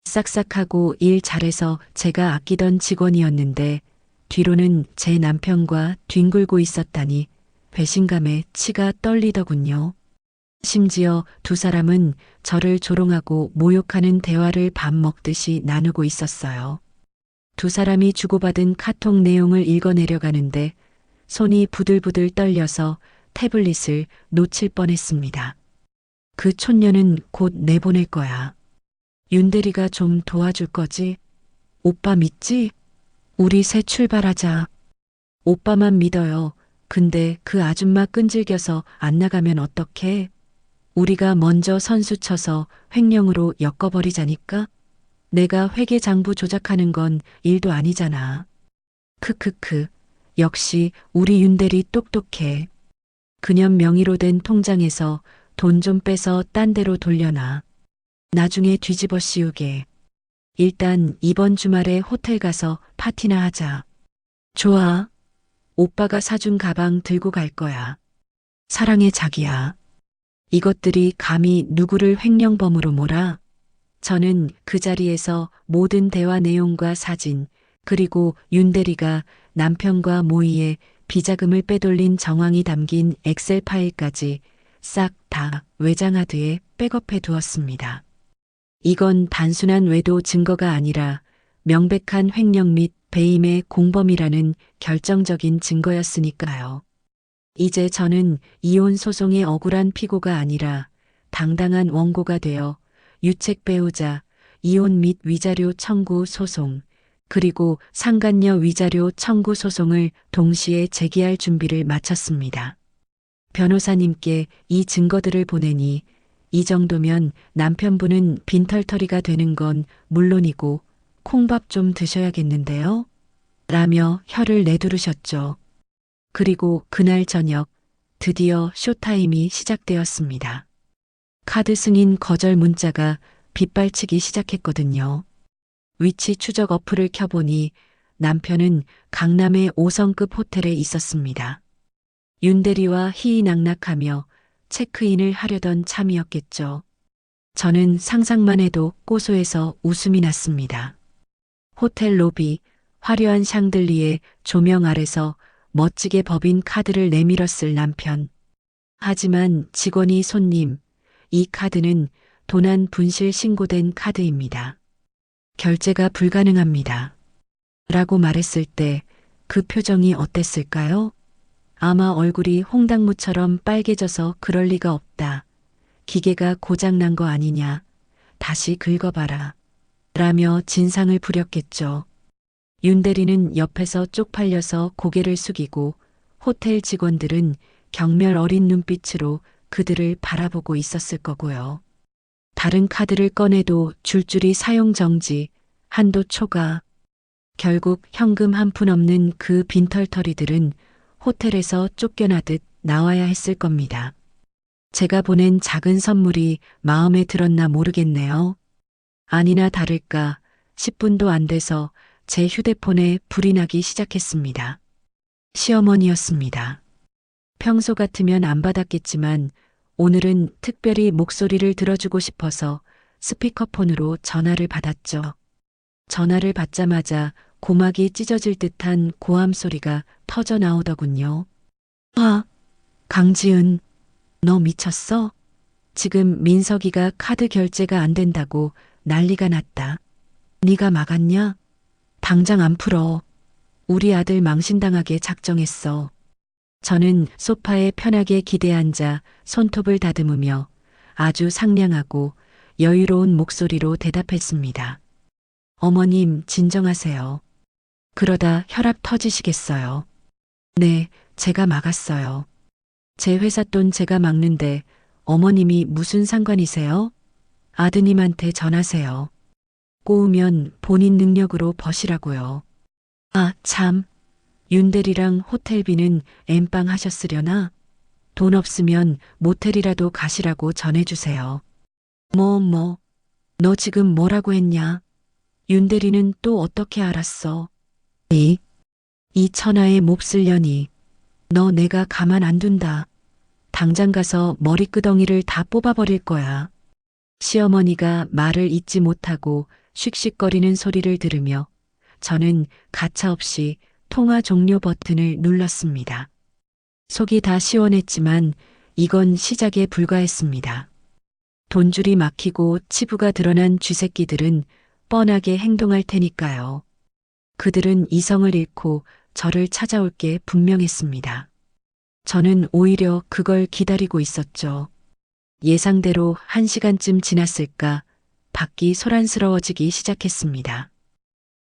싹싹하고 일 잘해서 제가 아끼던 직원이었는데 뒤로는 제 남편과 뒹굴고 있었다니 배신감에 치가 떨리더군요. 심지어 두 사람은 저를 조롱하고 모욕하는 대화를 밥 먹듯이 나누고 있었어요. 두 사람이 주고받은 카톡 내용을 읽어내려가는데 손이 부들부들 떨려서 태블릿을 놓칠 뻔했습니다. 그 촌녀는 곧 내보낼 거야. 윤대리가 좀 도와줄 거지? 오빠 믿지? 우리 새 출발하자. 오빠만 믿어요. 근데 그 아줌마 끈질겨서 안 나가면 어떡해? 우리가 먼저 선수 쳐서 횡령으로 엮어버리자니까? 내가 회계장부 조작하는 건 일도 아니잖아. 크크크. 역시 우리 윤대리 똑똑해. 그년 명의로 된 통장에서 돈 좀 빼서 딴 데로 돌려놔. 나중에 뒤집어 씌우게. 일단 이번 주말에 호텔 가서 파티나 하자. 좋아. 오빠가 사준 가방 들고 갈 거야. 사랑해 자기야. 이것들이 감히 누구를 횡령범으로 몰아? 저는 그 자리에서 모든 대화 내용과 사진, 그리고 윤대리가 남편과 모의에 비자금을 빼돌린 정황이 담긴 엑셀 파일까지 싹 다 외장하드에 백업해 두었습니다. 이건 단순한 외도 증거가 아니라 명백한 횡령 및 배임의 공범이라는 결정적인 증거였으니까요. 이제 저는 이혼 소송의 억울한 피고가 아니라 당당한 원고가 되어 유책 배우자, 이혼 및 위자료 청구 소송, 그리고 상간녀 위자료 청구 소송을 동시에 제기할 준비를 마쳤습니다. 변호사님께 이 증거들을 보내니 이 정도면 남편분은 빈털터리가 되는 건 물론이고 콩밥 좀 드셔야겠는데요? 라며 혀를 내두르셨죠. 그리고 그날 저녁 드디어 쇼타임이 시작되었습니다. 카드 승인 거절 문자가 빗발치기 시작했거든요. 위치 추적 어플을 켜보니 남편은 강남의 5성급 호텔에 있었습니다. 윤대리와 희희낙낙하며 체크인을 하려던 참이었겠죠. 저는 상상만 해도 고소해서 웃음이 났습니다. 호텔 로비, 화려한 샹들리에 조명 아래서 멋지게 법인 카드를 내밀었을 남편. 하지만 직원이 손님, 이 카드는 도난 분실 신고된 카드입니다. 결제가 불가능합니다. 라고 말했을 때 그 표정이 어땠을까요? 아마 얼굴이 홍당무처럼 빨개져서 그럴 리가 없다. 기계가 고장난 거 아니냐. 다시 긁어봐라. 라며 진상을 부렸겠죠. 윤대리는 옆에서 쪽팔려서 고개를 숙이고 호텔 직원들은 경멸 어린 눈빛으로 그들을 바라보고 있었을 거고요. 다른 카드를 꺼내도 줄줄이 사용 정지, 한도 초과. 결국 현금 한 푼 없는 그 빈털터리들은 호텔에서 쫓겨나듯 나와야 했을 겁니다. 제가 보낸 작은 선물이 마음에 들었나 모르겠네요. 아니나 다를까 10분도 안 돼서 제 휴대폰에 불이 나기 시작했습니다. 시어머니였습니다. 평소 같으면 안 받았겠지만 오늘은 특별히 목소리를 들어주고 싶어서 스피커폰으로 전화를 받았죠. 전화를 받자마자 고막이 찢어질 듯한 고함 소리가 터져 나오더군요. 아, 강지은, 너 미쳤어? 지금 민석이가 카드 결제가 안 된다고 난리가 났다. 네가 막았냐? 당장 안 풀어. 우리 아들 망신당하게 작정했어. 저는 소파에 편하게 기대앉아 손톱을 다듬으며 아주 상냥하고 여유로운 목소리로 대답했습니다. 어머님, 진정하세요. 그러다 혈압 터지시겠어요. 네, 제가 막았어요. 제 회사 돈 제가 막는데 어머님이 무슨 상관이세요? 아드님한테 전하세요. 꼬우면 본인 능력으로 버시라고요. 아, 참. 윤대리랑 호텔비는 엠빵 하셨으려나? 돈 없으면 모텔이라도 가시라고 전해주세요. 너 지금 뭐라고 했냐? 윤대리는 또 어떻게 알았어? 이 천하의 몹쓸 년이. 너 내가 가만 안 둔다. 당장 가서 머리끄덩이를 다 뽑아버릴 거야. 시어머니가 말을 잇지 못하고 씩씩거리는 소리를 들으며 저는 가차없이 통화 종료 버튼을 눌렀습니다. 속이 다 시원했지만 이건 시작에 불과했습니다. 돈줄이 막히고 치부가 드러난 쥐새끼들은 뻔하게 행동할 테니까요. 그들은 이성을 잃고 저를 찾아올 게 분명했습니다. 저는 오히려 그걸 기다리고 있었죠. 예상대로 1시간쯤 지났을까 밖이 소란스러워지기 시작했습니다.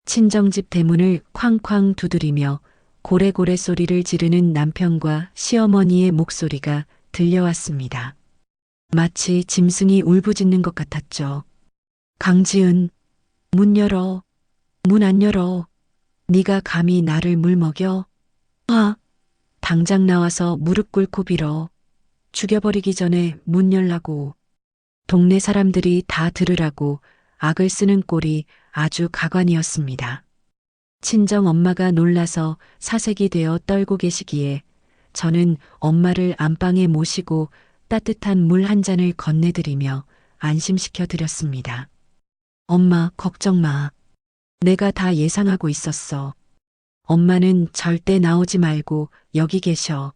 친정집 대문을 쾅쾅 두드리며 고래고래 소리를 지르는 남편과 시어머니의 목소리가 들려왔습니다. 마치 짐승이 울부짖는 것 같았죠. 강지은, 문 열어. 문 안 열어. 네가 감히 나를 물먹여? 아, 당장 나와서 무릎 꿇고 빌어. 죽여버리기 전에 문 열라고. 동네 사람들이 다 들으라고 악을 쓰는 꼴이 아주 가관이었습니다. 친정 엄마가 놀라서 사색이 되어 떨고 계시기에 저는 엄마를 안방에 모시고 따뜻한 물 한 잔을 건네드리며 안심시켜 드렸습니다. 엄마, 걱정 마. 내가 다 예상하고 있었어. 엄마는 절대 나오지 말고 여기 계셔.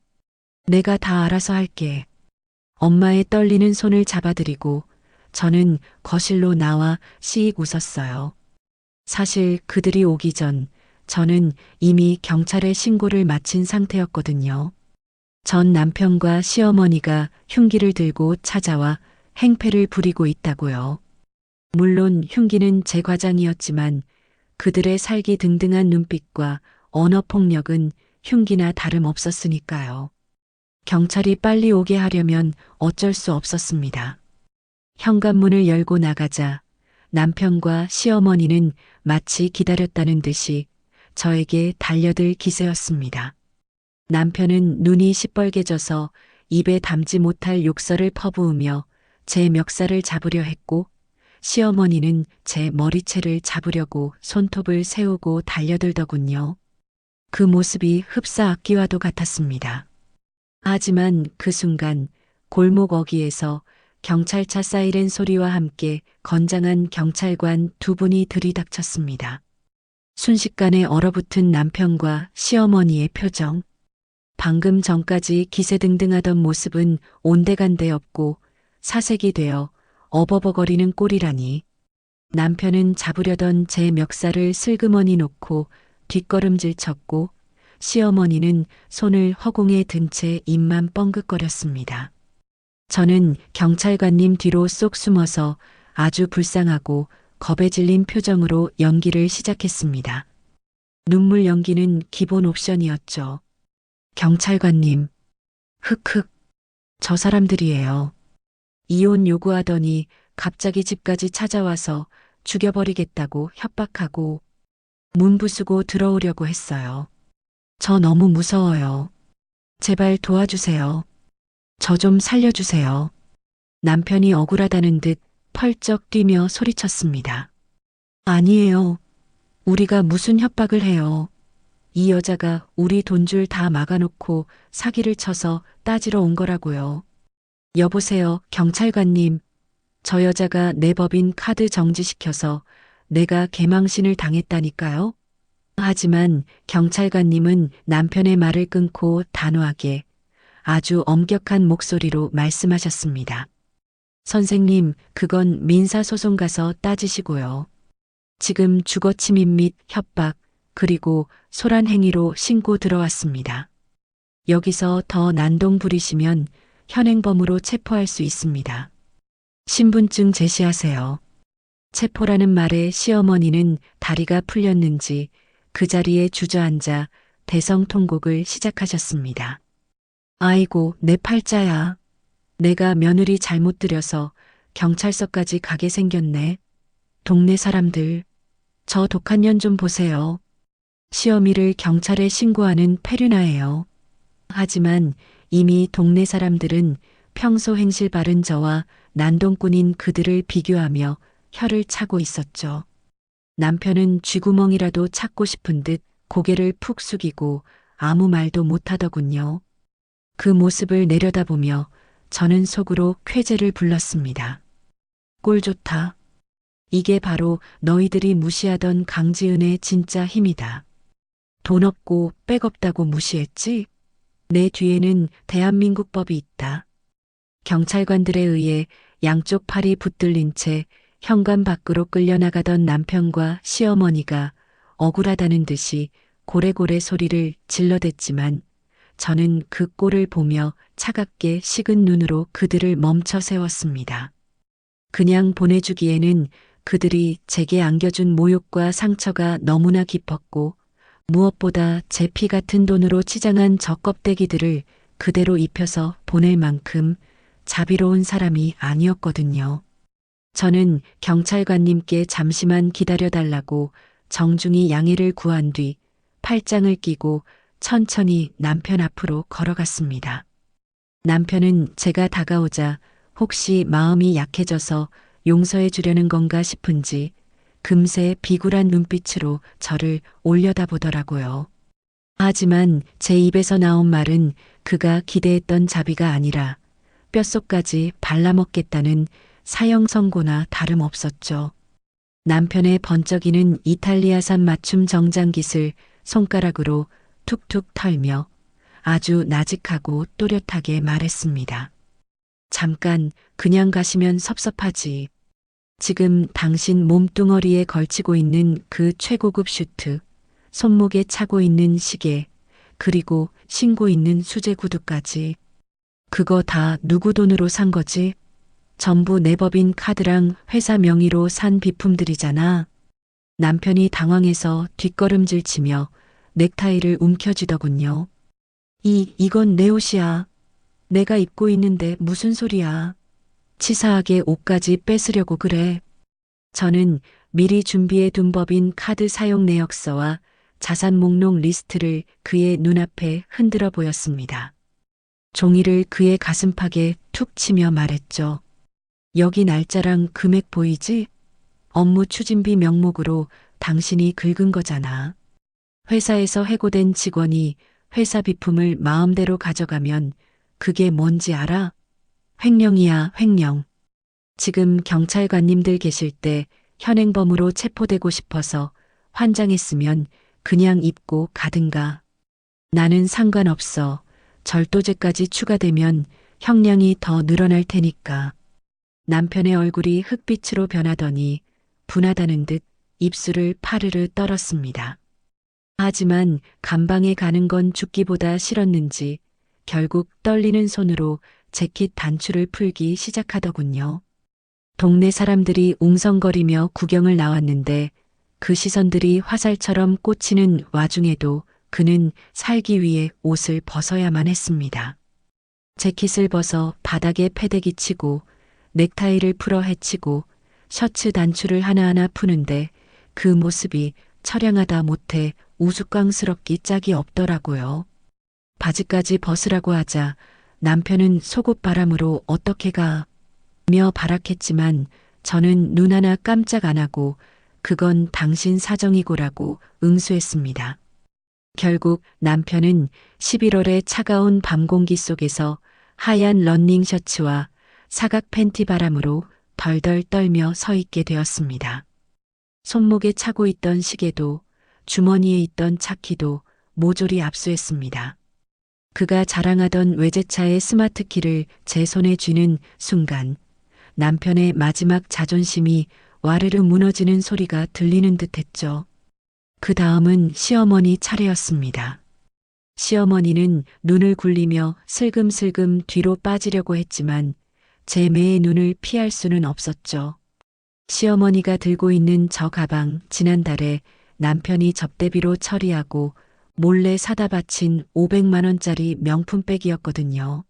내가 다 알아서 할게. 엄마의 떨리는 손을 잡아드리고 저는 거실로 나와 씩 웃었어요. 사실 그들이 오기 전 저는 이미 경찰에 신고를 마친 상태였거든요. 전 남편과 시어머니가 흉기를 들고 찾아와 행패를 부리고 있다고요. 물론 흉기는 제 과장이었지만 그들의 살기등등한 눈빛과 언어폭력은 흉기나 다름없었으니까요. 경찰이 빨리 오게 하려면 어쩔 수 없었습니다. 현관문을 열고 나가자 남편과 시어머니는 마치 기다렸다는 듯이 저에게 달려들 기세였습니다. 남편은 눈이 시뻘개져서 입에 담지 못할 욕설을 퍼부으며 제 멱살을 잡으려 했고 시어머니는 제 머리채를 잡으려고 손톱을 세우고 달려들더군요. 그 모습이 흡사 악기와도 같았습니다. 하지만 그 순간 골목 어귀에서 경찰차 사이렌 소리와 함께 건장한 경찰관 두 분이 들이닥쳤습니다. 순식간에 얼어붙은 남편과 시어머니의 표정. 방금 전까지 기세등등하던 모습은 온데간데 없고 사색이 되어 어버버거리는 꼴이라니. 남편은 잡으려던 제 멱살을 슬그머니 놓고 뒷걸음질 쳤고 시어머니는 손을 허공에 든 채 입만 뻥긋거렸습니다. 저는 경찰관님 뒤로 쏙 숨어서 아주 불쌍하고 겁에 질린 표정으로 연기를 시작했습니다. 눈물 연기는 기본 옵션이었죠. 경찰관님, 흑흑, 저 사람들이에요. 이혼 요구하더니 갑자기 집까지 찾아와서 죽여버리겠다고 협박하고 문 부수고 들어오려고 했어요. 저 너무 무서워요. 제발 도와주세요. 저 좀 살려주세요. 남편이 억울하다는 듯 펄쩍 뛰며 소리쳤습니다. 아니에요. 우리가 무슨 협박을 해요. 이 여자가 우리 돈줄 다 막아놓고 사기를 쳐서 따지러 온 거라고요. 여보세요, 경찰관님. 저 여자가 내 법인 카드 정지시켜서 내가 개망신을 당했다니까요. 하지만 경찰관님은 남편의 말을 끊고 단호하게 아주 엄격한 목소리로 말씀하셨습니다. 선생님, 그건 민사소송 가서 따지시고요. 지금 주거침입 및 협박, 그리고 소란 행위로 신고 들어왔습니다. 여기서 더 난동 부리시면 현행범으로 체포할 수 있습니다. 신분증 제시하세요. 체포라는 말에 시어머니는 다리가 풀렸는지 그 자리에 주저앉아 대성통곡을 시작하셨습니다. 아이고, 내 팔자야. 내가 며느리 잘못 들여서 경찰서까지 가게 생겼네. 동네 사람들, 저 독한 년 좀 보세요. 시어미를 경찰에 신고하는 페류나예요. 하지만 이미 동네 사람들은 평소 행실 바른 저와 난동꾼인 그들을 비교하며 혀를 차고 있었죠. 남편은 쥐구멍이라도 찾고 싶은 듯 고개를 푹 숙이고 아무 말도 못하더군요. 그 모습을 내려다보며 저는 속으로 쾌재를 불렀습니다. 꼴 좋다. 이게 바로 너희들이 무시하던 강지은의 진짜 힘이다. 돈 없고 백 없다고 무시했지? 내 뒤에는 대한민국 법이 있다. 경찰관들에 의해 양쪽 팔이 붙들린 채 현관 밖으로 끌려나가던 남편과 시어머니가 억울하다는 듯이 고래고래 소리를 질러댔지만 저는 그 꼴을 보며 차갑게 식은 눈으로 그들을 멈춰 세웠습니다. 그냥 보내주기에는 그들이 제게 안겨준 모욕과 상처가 너무나 깊었고 무엇보다 제 피 같은 돈으로 치장한 저 껍데기들을 그대로 입혀서 보낼 만큼 자비로운 사람이 아니었거든요. 저는 경찰관님께 잠시만 기다려달라고 정중히 양해를 구한 뒤 팔짱을 끼고 천천히 남편 앞으로 걸어갔습니다. 남편은 제가 다가오자 혹시 마음이 약해져서 용서해 주려는 건가 싶은지 금세 비굴한 눈빛으로 저를 올려다보더라고요. 하지만 제 입에서 나온 말은 그가 기대했던 자비가 아니라 뼛속까지 발라먹겠다는 사형 선고나 다름없었죠. 남편의 번쩍이는 이탈리아산 맞춤 정장깃을 손가락으로 툭툭 털며 아주 나직하고 또렷하게 말했습니다. 잠깐 그냥 가시면 섭섭하지. 지금 당신 몸뚱어리에 걸치고 있는 그 최고급 슈트, 손목에 차고 있는 시계, 그리고 신고 있는 수제 구두까지. 그거 다 누구 돈으로 산 거지? 전부 내 법인 카드랑 회사 명의로 산 비품들이잖아. 남편이 당황해서 뒷걸음질 치며 넥타이를 움켜쥐더군요. 이건 내 옷이야. 내가 입고 있는데 무슨 소리야. 치사하게 옷까지 뺏으려고 그래. 저는 미리 준비해 둔 법인 카드 사용 내역서와 자산 목록 리스트를 그의 눈앞에 흔들어 보였습니다. 종이를 그의 가슴팍에 툭 치며 말했죠. 여기 날짜랑 금액 보이지? 업무 추진비 명목으로 당신이 긁은 거잖아. 회사에서 해고된 직원이 회사 비품을 마음대로 가져가면 그게 뭔지 알아? 횡령이야, 횡령. 지금 경찰관님들 계실 때 현행범으로 체포되고 싶어서 환장했으면 그냥 입고 가든가. 나는 상관없어. 절도죄까지 추가되면 형량이 더 늘어날 테니까. 남편의 얼굴이 흑빛으로 변하더니 분하다는 듯 입술을 파르르 떨었습니다. 하지만 감방에 가는 건 죽기보다 싫었는지 결국 떨리는 손으로 재킷 단추를 풀기 시작하더군요. 동네 사람들이 웅성거리며 구경을 나왔는데 그 시선들이 화살처럼 꽂히는 와중에도 그는 살기 위해 옷을 벗어야만 했습니다. 재킷을 벗어 바닥에 패대기 치고 넥타이를 풀어 헤치고 셔츠 단추를 하나하나 푸는데 그 모습이 처량하다 못해 우스꽝스럽기 짝이 없더라고요. 바지까지 벗으라고 하자 남편은 속옷 바람으로 어떻게 가? 며 발악했지만 저는 눈 하나 깜짝 안 하고 그건 당신 사정이고라고 응수했습니다. 결국 남편은 11월의 차가운 밤 공기 속에서 하얀 러닝 셔츠와 사각 팬티 바람으로 덜덜 떨며 서 있게 되었습니다. 손목에 차고 있던 시계도 주머니에 있던 차키도 모조리 압수했습니다. 그가 자랑하던 외제차의 스마트키를 제 손에 쥐는 순간 남편의 마지막 자존심이 와르르 무너지는 소리가 들리는 듯 했죠. 그 다음은 시어머니 차례였습니다. 시어머니는 눈을 굴리며 슬금슬금 뒤로 빠지려고 했지만 제 매의 눈을 피할 수는 없었죠. 시어머니가 들고 있는 저 가방 지난달에 남편이 접대비로 처리하고 몰래 사다 바친 500만 원짜리 명품백이었거든요.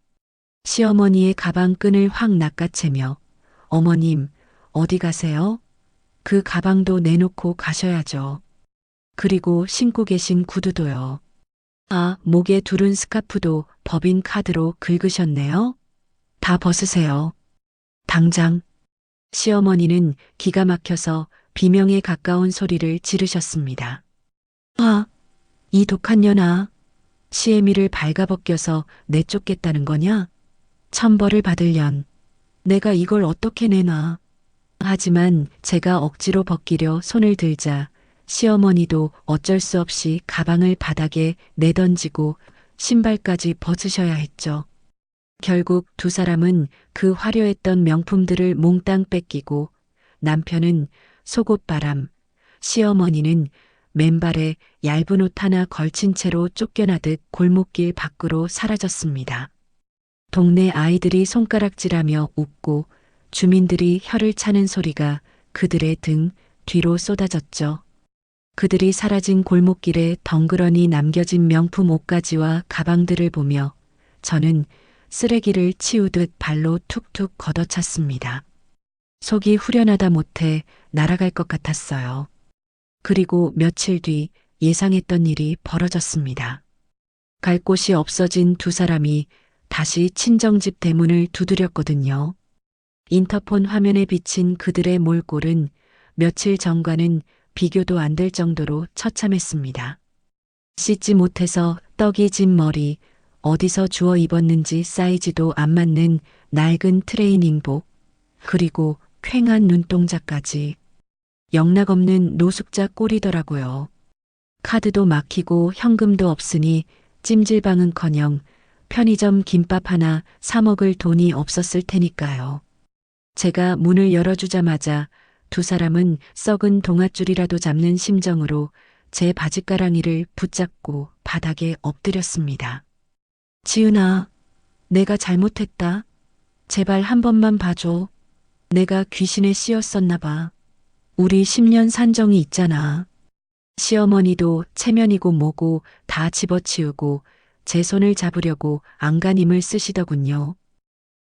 시어머니의 가방 끈을 확 낚아채며 어머님 어디 가세요? 그 가방도 내놓고 가셔야죠. 그리고 신고 계신 구두도요. 아, 목에 두른 스카프도 법인 카드로 긁으셨네요. 다 벗으세요. 당장. 시어머니는 기가 막혀서 비명에 가까운 소리를 지르셨습니다. 아, 이 독한 년아. 시애미를 발가벗겨서 내쫓겠다는 거냐? 천벌을 받을 년. 내가 이걸 어떻게 내놔. 하지만 제가 억지로 벗기려 손을 들자 시어머니도 어쩔 수 없이 가방을 바닥에 내던지고 신발까지 벗으셔야 했죠. 결국 두 사람은 그 화려했던 명품들을 몽땅 뺏기고 남편은 속옷바람, 시어머니는 맨발에 얇은 옷 하나 걸친 채로 쫓겨나듯 골목길 밖으로 사라졌습니다. 동네 아이들이 손가락질하며 웃고 주민들이 혀를 차는 소리가 그들의 등 뒤로 쏟아졌죠. 그들이 사라진 골목길에 덩그러니 남겨진 명품 옷가지와 가방들을 보며 저는 쓰레기를 치우듯 발로 툭툭 걷어찼습니다. 속이 후련하다 못해 날아갈 것 같았어요. 그리고 며칠 뒤 예상했던 일이 벌어졌습니다. 갈 곳이 없어진 두 사람이 다시 친정집 대문을 두드렸거든요. 인터폰 화면에 비친 그들의 몰골은 며칠 전과는 비교도 안 될 정도로 처참했습니다. 씻지 못해서 떡이 진 머리, 어디서 주워 입었는지 사이즈도 안 맞는 낡은 트레이닝복, 그리고 퀭한 눈동자까지. 영락없는 노숙자 꼴이더라고요. 카드도 막히고 현금도 없으니 찜질방은커녕 편의점 김밥 하나 사 먹을 돈이 없었을 테니까요. 제가 문을 열어주자마자 두 사람은 썩은 동아줄이라도 잡는 심정으로 제 바짓가랑이를 붙잡고 바닥에 엎드렸습니다. 지은아, 내가 잘못했다. 제발 한 번만 봐줘. 내가 귀신에 씌었었나 봐. 우리 10년 산정이 있잖아. 시어머니도 체면이고 뭐고 다 집어치우고 제 손을 잡으려고 안간힘을 쓰시더군요.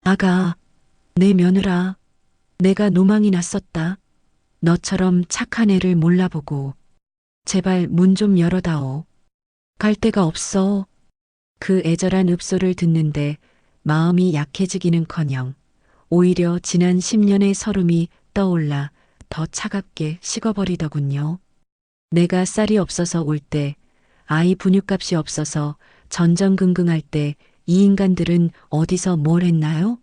아가, 내 며느라, 내가 노망이 났었다. 너처럼 착한 애를 몰라보고. 제발 문 좀 열어다오. 갈 데가 없어. 그 애절한 읍소를 듣는데 마음이 약해지기는커녕 오히려 지난 10년의 서름이 떠올라 더 차갑게 식어버리더군요. 내가 쌀이 없어서 올 때, 아이 분유값이 없어서 전전긍긍할 때 이 인간들은 어디서 뭘 했나요?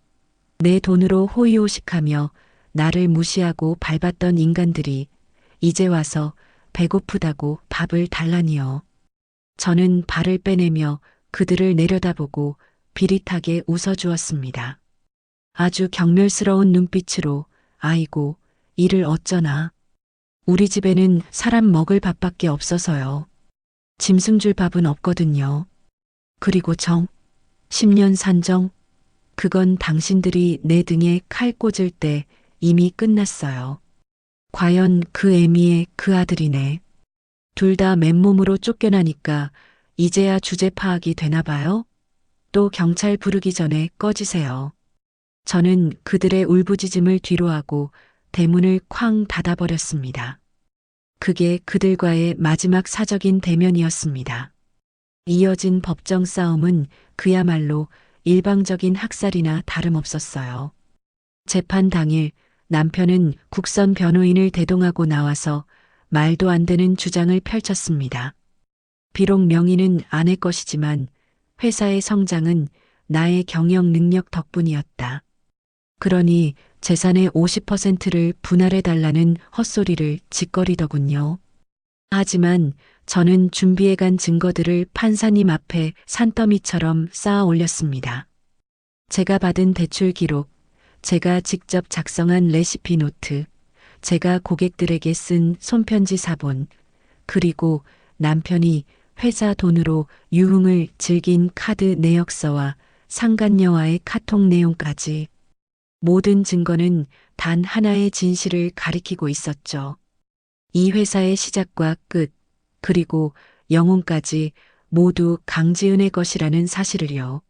내 돈으로 호의호식하며 나를 무시하고 밟았던 인간들이 이제 와서 배고프다고 밥을 달라니요. 저는 발을 빼내며 그들을 내려다보고 비릿하게 웃어주었습니다. 아주 경멸스러운 눈빛으로 아이고 이를 어쩌나. 우리 집에는 사람 먹을 밥밖에 없어서요. 짐승 줄 밥은 없거든요. 그리고 10년 산정, 그건 당신들이 내 등에 칼 꽂을 때 이미 끝났어요. 과연 그 애미의 그 아들이네. 둘 다 맨몸으로 쫓겨나니까 이제야 주제 파악이 되나 봐요. 또 경찰 부르기 전에 꺼지세요. 저는 그들의 울부짖음을 뒤로하고 대문을 쾅 닫아버렸습니다. 그게 그들과의 마지막 사적인 대면이었습니다. 이어진 법정 싸움은 그야말로 일방적인 학살이나 다름없었어요. 재판 당일 남편은 국선 변호인을 대동하고 나와서 말도 안 되는 주장을 펼쳤습니다. 비록 명의는 아내 것이지만 회사의 성장은 나의 경영 능력 덕분이었다. 그러니 재산의 50%를 분할해 달라는 헛소리를 짓거리더군요. 하지만 저는 준비해간 증거들을 판사님 앞에 산더미처럼 쌓아 올렸습니다. 제가 받은 대출 기록, 제가 직접 작성한 레시피 노트, 제가 고객들에게 쓴 손편지 사본, 그리고 남편이 회사 돈으로 유흥을 즐긴 카드 내역서와 상간녀와의 카톡 내용까지 모든 증거는 단 하나의 진실을 가리키고 있었죠. 이 회사의 시작과 끝, 그리고 영혼까지 모두 강지은의 것이라는 사실을요.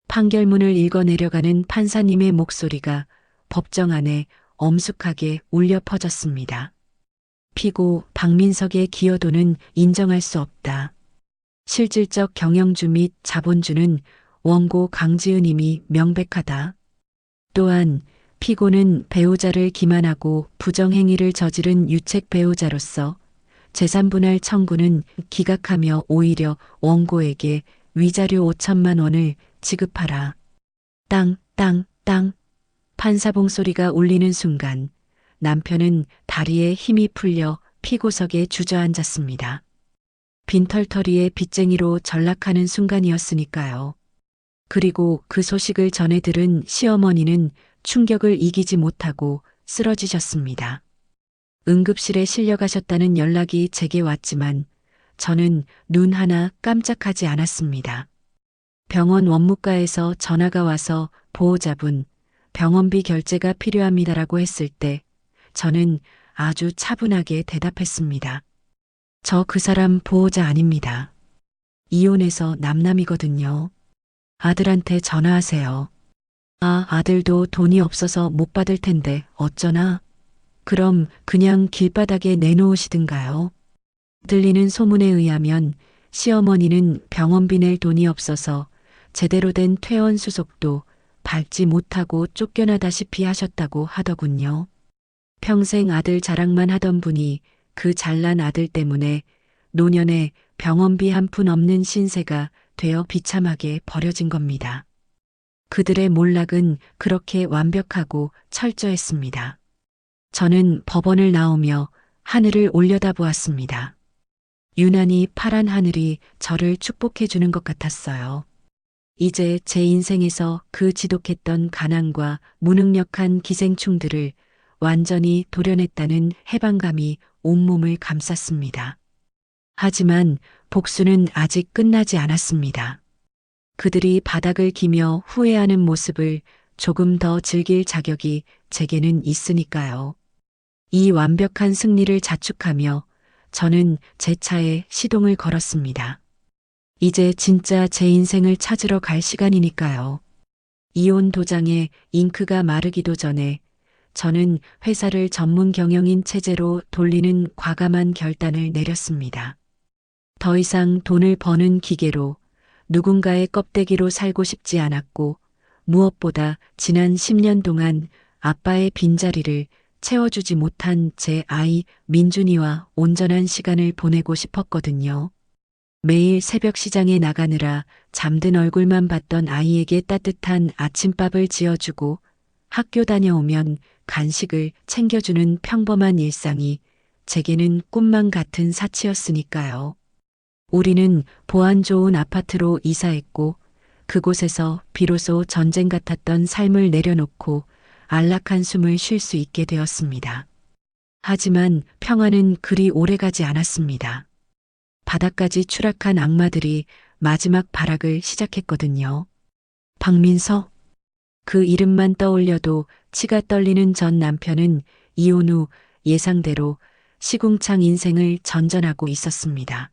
판결문을 읽어내려가는 판사님의 목소리가 법정 안에 엄숙하게 울려 퍼졌습니다. 피고 박민석의 기여도는 인정할 수 없다. 실질적 경영주 및 자본주는 원고 강지은임이 명백하다. 또한 피고는 배우자를 기만하고 부정행위를 저지른 유책 배우자로서 재산분할 청구는 기각하며 오히려 원고에게 위자료 5천만 원을 지급하라. 땅, 땅, 땅. 판사봉 소리가 울리는 순간 남편은 다리에 힘이 풀려 피고석에 주저앉았습니다. 빈털터리의 빚쟁이로 전락하는 순간이었으니까요. 그리고 그 소식을 전해 들은 시어머니는 충격을 이기지 못하고 쓰러지셨습니다. 응급실에 실려가셨다는 연락이 제게 왔지만 저는 눈 하나 깜짝하지 않았습니다. 병원 원무과에서 전화가 와서 보호자분, 병원비 결제가 필요합니다라고 했을 때 저는 아주 차분하게 대답했습니다. 저 그 사람 보호자 아닙니다. 이혼해서 남남이거든요. 아들한테 전화하세요. 아, 아들도 돈이 없어서 못 받을 텐데 어쩌나? 그럼 그냥 길바닥에 내놓으시든가요. 들리는 소문에 의하면 시어머니는 병원비 낼 돈이 없어서 제대로 된 퇴원 수속도 밟지 못하고 쫓겨나다시피 하셨다고 하더군요. 평생 아들 자랑만 하던 분이 그 잘난 아들 때문에 노년에 병원비 한 푼 없는 신세가 되어 비참하게 버려진 겁니다. 그들의 몰락은 그렇게 완벽하고 철저했습니다. 저는 법원을 나오며 하늘을 올려다보았습니다. 유난히 파란 하늘이 저를 축복해 주는 것 같았어요. 이제 제 인생에서 그 지독했던 가난과 무능력한 기생충들을 완전히 도려냈다는 해방감이 온몸을 감쌌습니다. 하지만 복수는 아직 끝나지 않았습니다. 그들이 바닥을 기며 후회하는 모습을 조금 더 즐길 자격이 제게는 있으니까요. 이 완벽한 승리를 자축하며 저는 제 차에 시동을 걸었습니다. 이제 진짜 제 인생을 찾으러 갈 시간이니까요. 이혼 도장에 잉크가 마르기도 전에 저는 회사를 전문 경영인 체제로 돌리는 과감한 결단을 내렸습니다. 더 이상 돈을 버는 기계로 누군가의 껍데기로 살고 싶지 않았고 무엇보다 지난 10년 동안 아빠의 빈자리를 채워주지 못한 제 아이 민준이와 온전한 시간을 보내고 싶었거든요. 매일 새벽 시장에 나가느라 잠든 얼굴만 봤던 아이에게 따뜻한 아침밥을 지어주고 학교 다녀오면 간식을 챙겨주는 평범한 일상이 제게는 꿈만 같은 사치였으니까요. 우리는 보안 좋은 아파트로 이사했고 그곳에서 비로소 전쟁 같았던 삶을 내려놓고 안락한 숨을 쉴 수 있게 되었습니다. 하지만 평화는 그리 오래가지 않았습니다. 바닥까지 추락한 악마들이 마지막 발악을 시작했거든요. 박민석? 그 이름만 떠올려도 치가 떨리는 전 남편은 이혼 후 예상대로 시궁창 인생을 전전하고 있었습니다.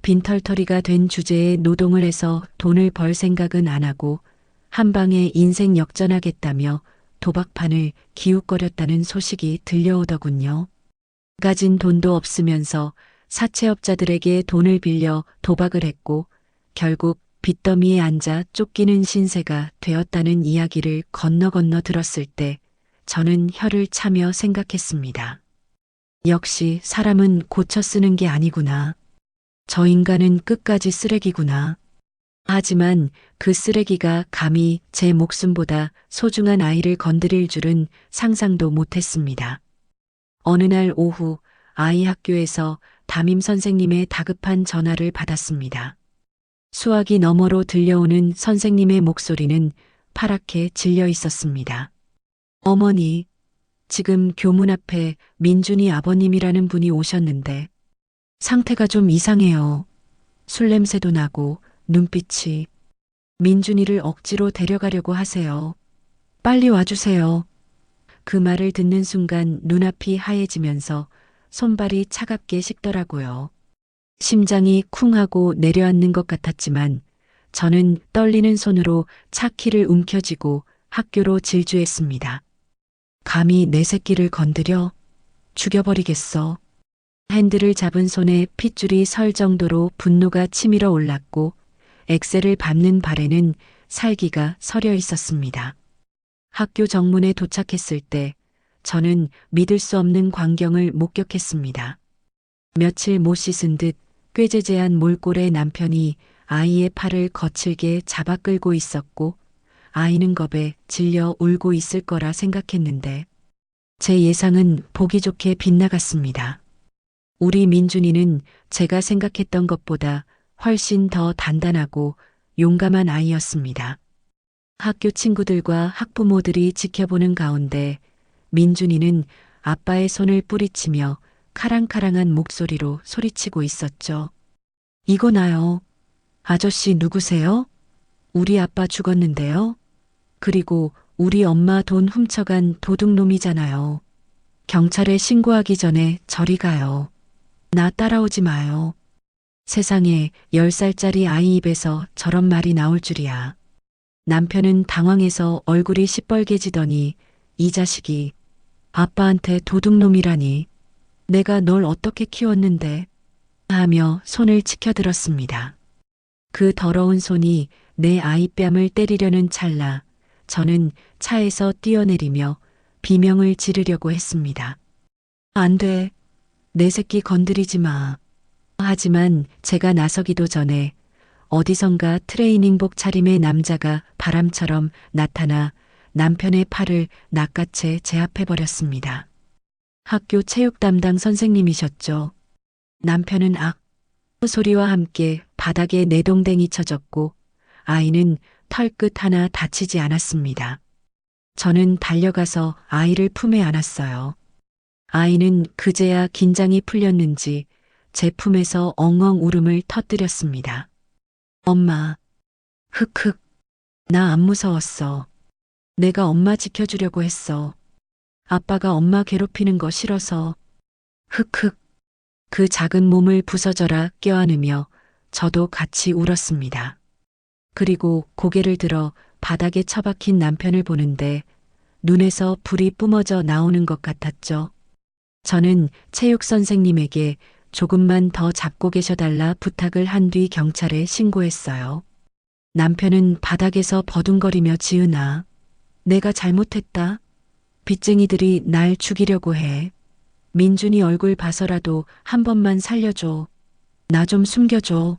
빈털터리가 된 주제에 노동을 해서 돈을 벌 생각은 안 하고 한 방에 인생 역전하겠다며 도박판을 기웃거렸다는 소식이 들려오더군요. 가진 돈도 없으면서 사채업자들에게 돈을 빌려 도박을 했고 결국 빚더미에 앉아 쫓기는 신세가 되었다는 이야기를 건너 들었을 때 저는 혀를 차며 생각했습니다. 역시 사람은 고쳐 쓰는 게 아니구나. 저 인간은 끝까지 쓰레기구나. 하지만 그 쓰레기가 감히 제 목숨보다 소중한 아이를 건드릴 줄은 상상도 못했습니다. 어느 날 오후 아이 학교에서 담임 선생님의 다급한 전화를 받았습니다. 수화기 너머로 들려오는 선생님의 목소리는 파랗게 질려 있었습니다. 어머니, 지금 교문 앞에 민준이 아버님이라는 분이 오셨는데 상태가 좀 이상해요. 술 냄새도 나고 눈빛이. 민준이를 억지로 데려가려고 하세요. 빨리 와주세요. 그 말을 듣는 순간 눈앞이 하얘지면서 손발이 차갑게 식더라고요. 심장이 쿵 하고 내려앉는 것 같았지만 저는 떨리는 손으로 차 키를 움켜쥐고 학교로 질주했습니다. 감히 내 새끼를 건드려 죽여버리겠어. 핸들을 잡은 손에 핏줄이 설 정도로 분노가 치밀어 올랐고 엑셀을 밟는 발에는 살기가 서려 있었습니다. 학교 정문에 도착했을 때 저는 믿을 수 없는 광경을 목격했습니다. 며칠 못 씻은 듯 꾀죄죄한 몰골의 남편이 아이의 팔을 거칠게 잡아 끌고 있었고 아이는 겁에 질려 울고 있을 거라 생각했는데 제 예상은 보기 좋게 빗나갔습니다. 우리 민준이는 제가 생각했던 것보다 훨씬 더 단단하고 용감한 아이였습니다. 학교 친구들과 학부모들이 지켜보는 가운데 민준이는 아빠의 손을 뿌리치며 카랑카랑한 목소리로 소리치고 있었죠. 이거 나요. 아저씨 누구세요? 우리 아빠 죽었는데요. 그리고 우리 엄마 돈 훔쳐간 도둑놈이잖아요. 경찰에 신고하기 전에 저리 가요. 나 따라오지 마요. 세상에 10살짜리 아이 입에서 저런 말이 나올 줄이야. 남편은 당황해서 얼굴이 시뻘개지더니 이 자식이 아빠한테 도둑놈이라니. 내가 널 어떻게 키웠는데 하며 손을 치켜들었습니다. 그 더러운 손이 내 아이 뺨을 때리려는 찰나 저는 차에서 뛰어내리며 비명을 지르려고 했습니다. 안 돼. 내 새끼 건드리지 마. 하지만 제가 나서기도 전에 어디선가 트레이닝복 차림의 남자가 바람처럼 나타나 남편의 팔을 낚아채 제압해버렸습니다. 학교 체육 담당 선생님이셨죠. 남편은 악 소리와 함께 바닥에 내동댕이 쳐졌고 아이는 털끝 하나 다치지 않았습니다. 저는 달려가서 아이를 품에 안았어요. 아이는 그제야 긴장이 풀렸는지 제 품에서 엉엉 울음을 터뜨렸습니다. 엄마, 흑흑, 나 안 무서웠어. 내가 엄마 지켜주려고 했어. 아빠가 엄마 괴롭히는 거 싫어서. 흑흑, 그 작은 몸을 부서져라 껴안으며 저도 같이 울었습니다. 그리고 고개를 들어 바닥에 처박힌 남편을 보는데 눈에서 불이 뿜어져 나오는 것 같았죠. 저는 체육 선생님에게 조금만 더 잡고 계셔달라 부탁을 한 뒤 경찰에 신고했어요. 남편은 바닥에서 버둥거리며 지은아, 내가 잘못했다. 빚쟁이들이 날 죽이려고 해. 민준이 얼굴 봐서라도 한 번만 살려줘. 나 좀 숨겨줘.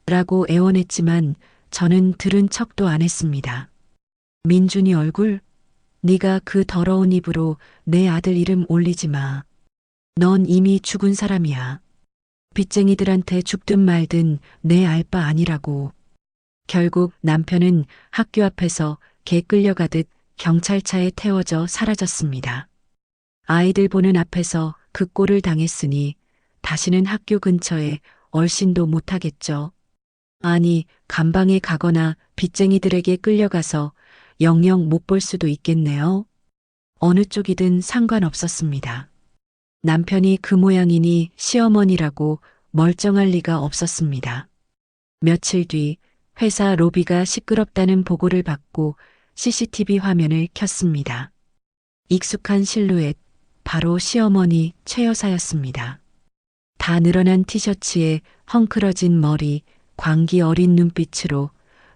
라고 애원했지만 저는 들은 척도 안 했습니다. 민준이 얼굴? 네가 그 더러운 입으로 내 아들 이름 올리지 마. 넌 이미 죽은 사람이야. 빚쟁이들한테 죽든 말든 내 알 바 아니라고. 결국 남편은 학교 앞에서 개 끌려가듯 경찰차에 태워져 사라졌습니다. 아이들 보는 앞에서 그 꼴을 당했으니 다시는 학교 근처에 얼씬도 못하겠죠. 아니, 감방에 가거나 빚쟁이들에게 끌려가서 영영 못 볼 수도 있겠네요. 어느 쪽이든 상관없었습니다. 남편이 그 모양이니 시어머니라고 멀쩡할 리가 없었습니다. 며칠 뒤 회사 로비가 시끄럽다는 보고를 받고 CCTV 화면을 켰습니다. 익숙한 실루엣, 바로 시어머니 최 여사였습니다. 다 늘어난 티셔츠에 헝클어진 머리, 광기 어린 눈빛으로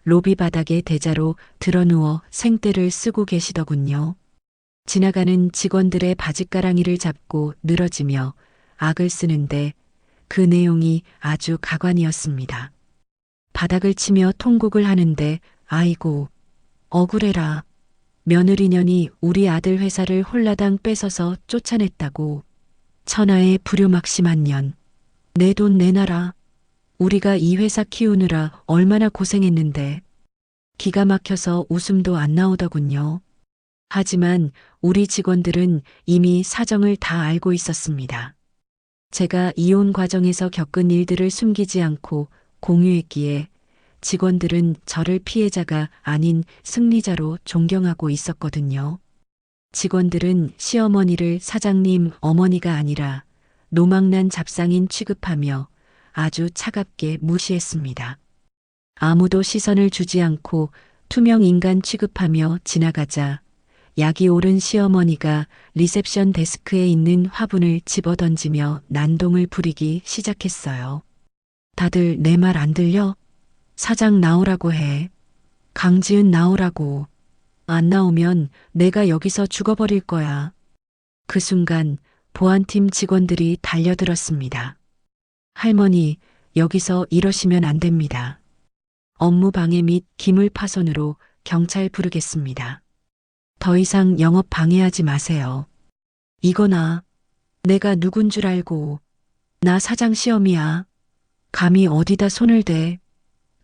로비 바닥에 대자로 드러누워 생떼를 쓰고 계시더군요. 지나가는 직원들의 바짓가랑이를 잡고 늘어지며 악을 쓰는데 그 내용이 아주 가관이었습니다. 바닥을 치며 통곡을 하는데 아이고 억울해라. 며느리년이 우리 아들 회사를 홀라당 뺏어서 쫓아냈다고. 천하의 불효막심한 년. 내 돈 내놔라. 우리가 이 회사 키우느라 얼마나 고생했는데. 기가 막혀서 웃음도 안 나오더군요. 하지만 우리 직원들은 이미 사정을 다 알고 있었습니다. 제가 이혼 과정에서 겪은 일들을 숨기지 않고 공유했기에 직원들은 저를 피해자가 아닌 승리자로 존경하고 있었거든요. 직원들은 시어머니를 사장님 어머니가 아니라 노망난 잡상인 취급하며 아주 차갑게 무시했습니다. 아무도 시선을 주지 않고 투명 인간 취급하며 지나가자 약이 오른 시어머니가 리셉션 데스크에 있는 화분을 집어던지며 난동을 부리기 시작했어요. 다들 내 말 안 들려? 사장 나오라고 해. 강지은 나오라고. 안 나오면 내가 여기서 죽어버릴 거야. 그 순간 보안팀 직원들이 달려들었습니다. 할머니, 여기서 이러시면 안 됩니다. 업무 방해 및 기물 파손으로 경찰 부르겠습니다. 더 이상 영업 방해하지 마세요. 이거나 내가 누군 줄 알고. 나 사장 시험이야. 감히 어디다 손을 대.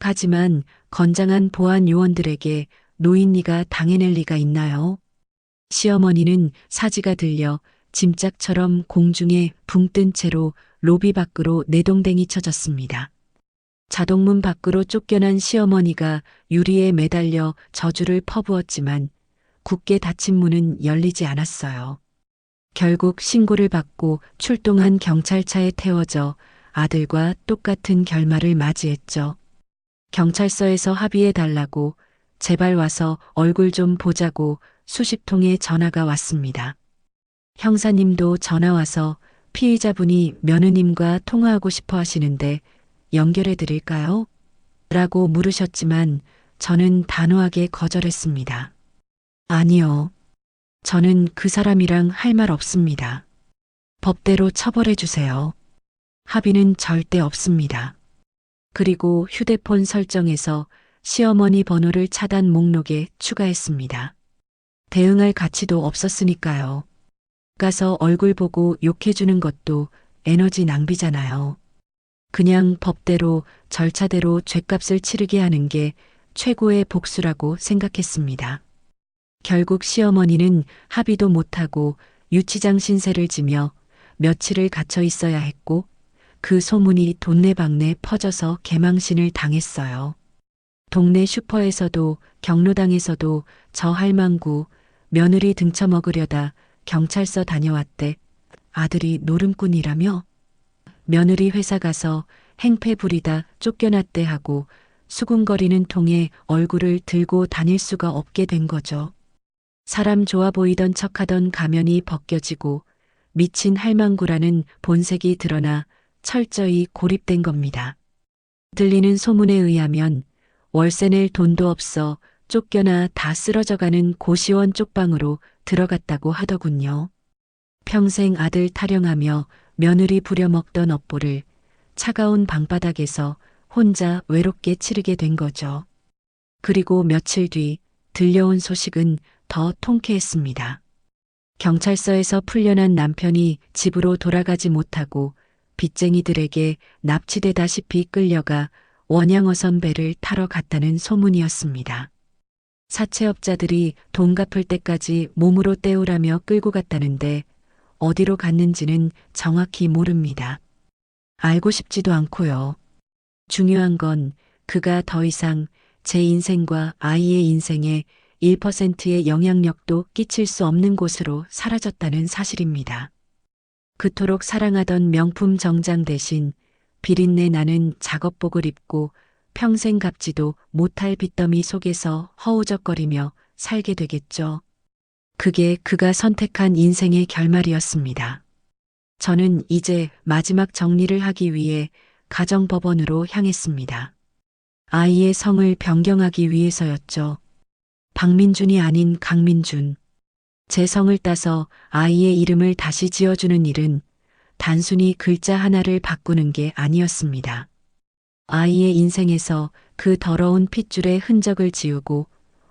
하지만 건장한 보안 요원들에게 노인네가 당해낼 리가 있나요? 시어머니는 사지가 들려 짐짝처럼 공중에 붕 뜬 채로 로비 밖으로 내동댕이 쳐졌습니다. 자동문 밖으로 쫓겨난 시어머니가 유리에 매달려 저주를 퍼부었지만 굳게 닫힌 문은 열리지 않았어요. 결국 신고를 받고 출동한 경찰차에 태워져 아들과 똑같은 결말을 맞이했죠. 경찰서에서 합의해달라고 제발 와서 얼굴 좀 보자고 수십 통의 전화가 왔습니다. 형사님도 전화 와서 피의자분이 며느님과 통화하고 싶어 하시는데 연결해 드릴까요? 라고 물으셨지만 저는 단호하게 거절했습니다. 아니요. 저는 그 사람이랑 할 말 없습니다. 법대로 처벌해 주세요. 합의는 절대 없습니다. 그리고 휴대폰 설정에서 시어머니 번호를 차단 목록에 추가했습니다. 대응할 가치도 없었으니까요. 가서 얼굴 보고 욕해주는 것도 에너지 낭비잖아요. 그냥 법대로 절차대로 죗값을 치르게 하는 게 최고의 복수라고 생각했습니다. 결국 시어머니는 합의도 못하고 유치장 신세를 지며 며칠을 갇혀 있어야 했고 그 소문이 돈내방내 퍼져서 개망신을 당했어요. 동네 슈퍼에서도 경로당에서도 저 할망구 며느리 등쳐먹으려다 경찰서 다녀왔대. 아들이 노름꾼이라며? 며느리 회사 가서 행패 부리다 쫓겨났대 하고 수군거리는 통에 얼굴을 들고 다닐 수가 없게 된 거죠. 사람 좋아 보이던 척하던 가면이 벗겨지고 미친 할망구라는 본색이 드러나 철저히 고립된 겁니다. 들리는 소문에 의하면 월세 낼 돈도 없어 쫓겨나 다 쓰러져가는 고시원 쪽방으로 들어갔다고 하더군요. 평생 아들 타령하며 며느리 부려먹던 업보를 차가운 방바닥에서 혼자 외롭게 치르게 된 거죠. 그리고 며칠 뒤 들려온 소식은 더 통쾌했습니다. 경찰서에서 풀려난 남편이 집으로 돌아가지 못하고 빚쟁이들에게 납치되다시피 끌려가 원양어선 배를 타러 갔다는 소문이었습니다. 사채업자들이 돈 갚을 때까지 몸으로 때우라며 끌고 갔다는데 어디로 갔는지는 정확히 모릅니다. 알고 싶지도 않고요. 중요한 건 그가 더 이상 제 인생과 아이의 인생에 1%의 영향력도 끼칠 수 없는 곳으로 사라졌다는 사실입니다. 그토록 사랑하던 명품 정장 대신 비린내 나는 작업복을 입고 평생 갚지도 못할 빚더미 속에서 허우적거리며 살게 되겠죠. 그게 그가 선택한 인생의 결말이었습니다. 저는 이제 마지막 정리를 하기 위해 가정법원으로 향했습니다. 아이의 성을 변경하기 위해서였죠. 박민준이 아닌 강민준. 제 성을 따서 아이의 이름을 다시 지어주는 일은 단순히 글자 하나를 바꾸는 게 아니었습니다. 아이의 인생에서 그 더러운 핏줄의 흔적을 지우고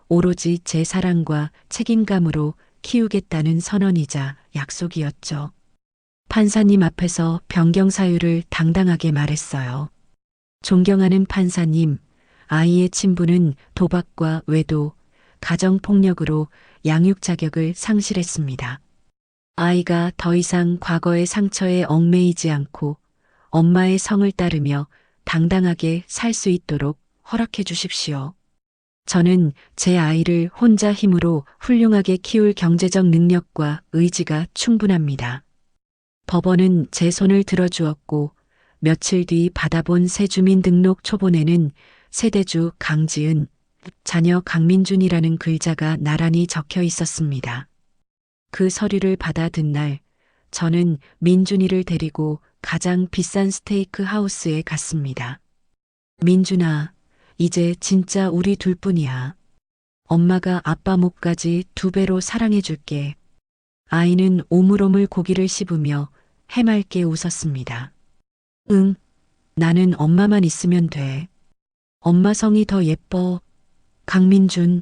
오로지 제 사랑과 책임감으로 키우겠다는 선언이자 약속이었죠. 판사님 앞에서 변경 사유를 당당하게 말했어요. 존경하는 판사님, 아이의 친부는 도박과 외도, 가정폭력으로 양육 자격을 상실했습니다. 아이가 더 이상 과거의 상처에 얽매이지 않고 엄마의 성을 따르며 당당하게 살 수 있도록 허락해 주십시오. 저는 제 아이를 혼자 힘으로 훌륭하게 키울 경제적 능력과 의지가 충분합니다. 법원은 제 손을 들어주었고 며칠 뒤 받아본 새주민등록 초본에는 세대주 강지은, 자녀 강민준이라는 글자가 나란히 적혀 있었습니다. 그 서류를 받아든 날, 저는 민준이를 데리고 가장 비싼 스테이크 하우스에 갔습니다. 민준아, 이제 진짜 우리 둘뿐이야. 엄마가 아빠 목까지 2배로 사랑해줄게. 아이는 오물오물 고기를 씹으며 해맑게 웃었습니다. 응, 나는 엄마만 있으면 돼. 엄마 성이 더 예뻐. 강민준,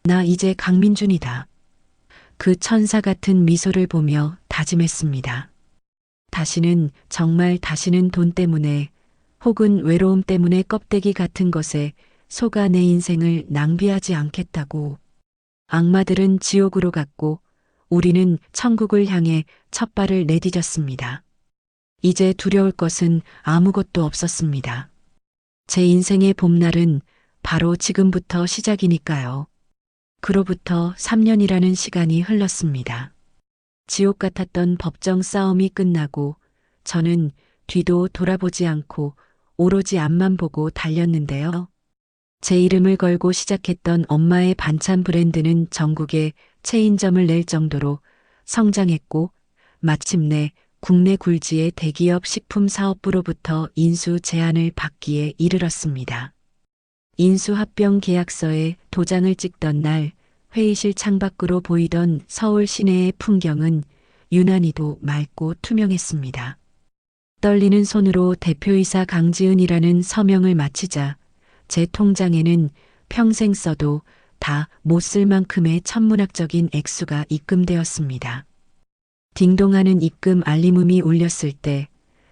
나 이제 강민준이다. 그 천사 같은 미소를 보며 다짐했습니다. 정말 다시는 돈 때문에 혹은 외로움 때문에 껍데기 같은 것에 속아 내 인생을 낭비하지 않겠다고. 악마들은 지옥으로 갔고 우리는 천국을 향해 첫 발을 내디뎠습니다. 이제 두려울 것은 아무것도 없었습니다. 제 인생의 봄날은 바로 지금부터 시작이니까요. 그로부터 3년이라는 시간이 흘렀습니다. 지옥 같았던 법정 싸움이 끝나고 저는 뒤도 돌아보지 않고 오로지 앞만 보고 달렸는데요. 제 이름을 걸고 시작했던 엄마의 반찬 브랜드는 전국에 체인점을 낼 정도로 성장했고 마침내 국내 굴지의 대기업 식품사업부로부터 인수 제안을 받기에 이르렀습니다. 인수합병 계약서에 도장을 찍던 날 회의실 창밖으로 보이던 서울 시내의 풍경은 유난히도 맑고 투명했습니다. 떨리는 손으로 대표이사 강지은이라는 서명을 마치자 제 통장에는 평생 써도 다 못 쓸 만큼의 천문학적인 액수가 입금되었습니다. 딩동하는 입금 알림음이 울렸을 때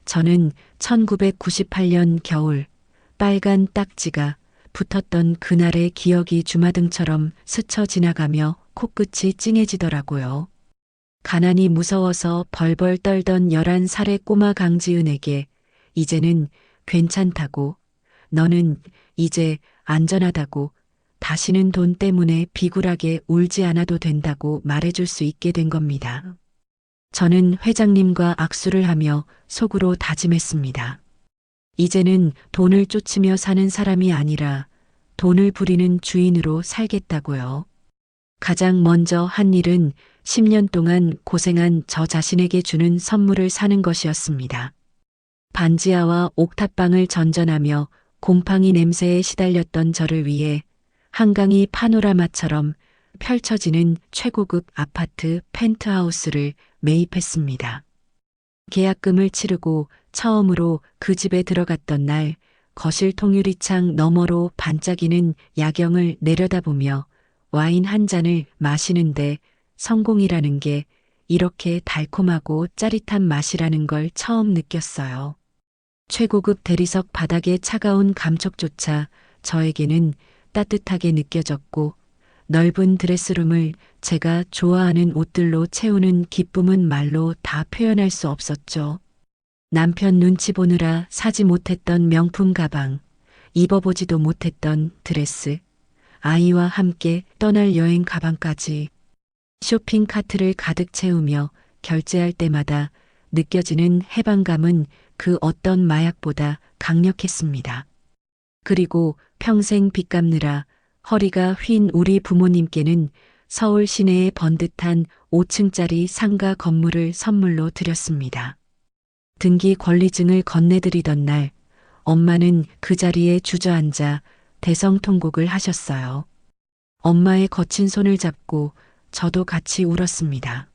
저는 1998년 겨울 빨간 딱지가 붙었던 그날의 기억이 주마등처럼 스쳐 지나가며 코끝이 찡해지더라고요. 가난이 무서워서 벌벌 떨던 11살의 꼬마 강지은에게 이제는 괜찮다고, 너는 이제 안전하다고, 다시는 돈 때문에 비굴하게 울지 않아도 된다고 말해줄 수 있게 된 겁니다. 저는 회장님과 악수를 하며 속으로 다짐했습니다. 이제는 돈을 쫓으며 사는 사람이 아니라 돈을 부리는 주인으로 살겠다고요. 가장 먼저 한 일은 10년 동안 고생한 저 자신에게 주는 선물을 사는 것이었습니다. 반지하와 옥탑방을 전전하며 곰팡이 냄새에 시달렸던 저를 위해 한강이 파노라마처럼 펼쳐지는 최고급 아파트 펜트하우스를 매입했습니다. 계약금을 치르고 처음으로 그 집에 들어갔던 날 거실 통유리창 너머로 반짝이는 야경을 내려다보며 와인 한 잔을 마시는데 성공이라는 게 이렇게 달콤하고 짜릿한 맛이라는 걸 처음 느꼈어요. 최고급 대리석 바닥의 차가운 감촉조차 저에게는 따뜻하게 느껴졌고 넓은 드레스룸을 제가 좋아하는 옷들로 채우는 기쁨은 말로 다 표현할 수 없었죠. 남편 눈치 보느라 사지 못했던 명품 가방, 입어보지도 못했던 드레스, 아이와 함께 떠날 여행 가방까지 쇼핑 카트를 가득 채우며 결제할 때마다 느껴지는 해방감은 그 어떤 마약보다 강력했습니다. 그리고 평생 빚 갚느라 허리가 휜 우리 부모님께는 서울 시내의 번듯한 5층짜리 상가 건물을 선물로 드렸습니다. 등기 권리증을 건네드리던 날 엄마는 그 자리에 주저앉아 대성통곡을 하셨어요. 엄마의 거친 손을 잡고 저도 같이 울었습니다.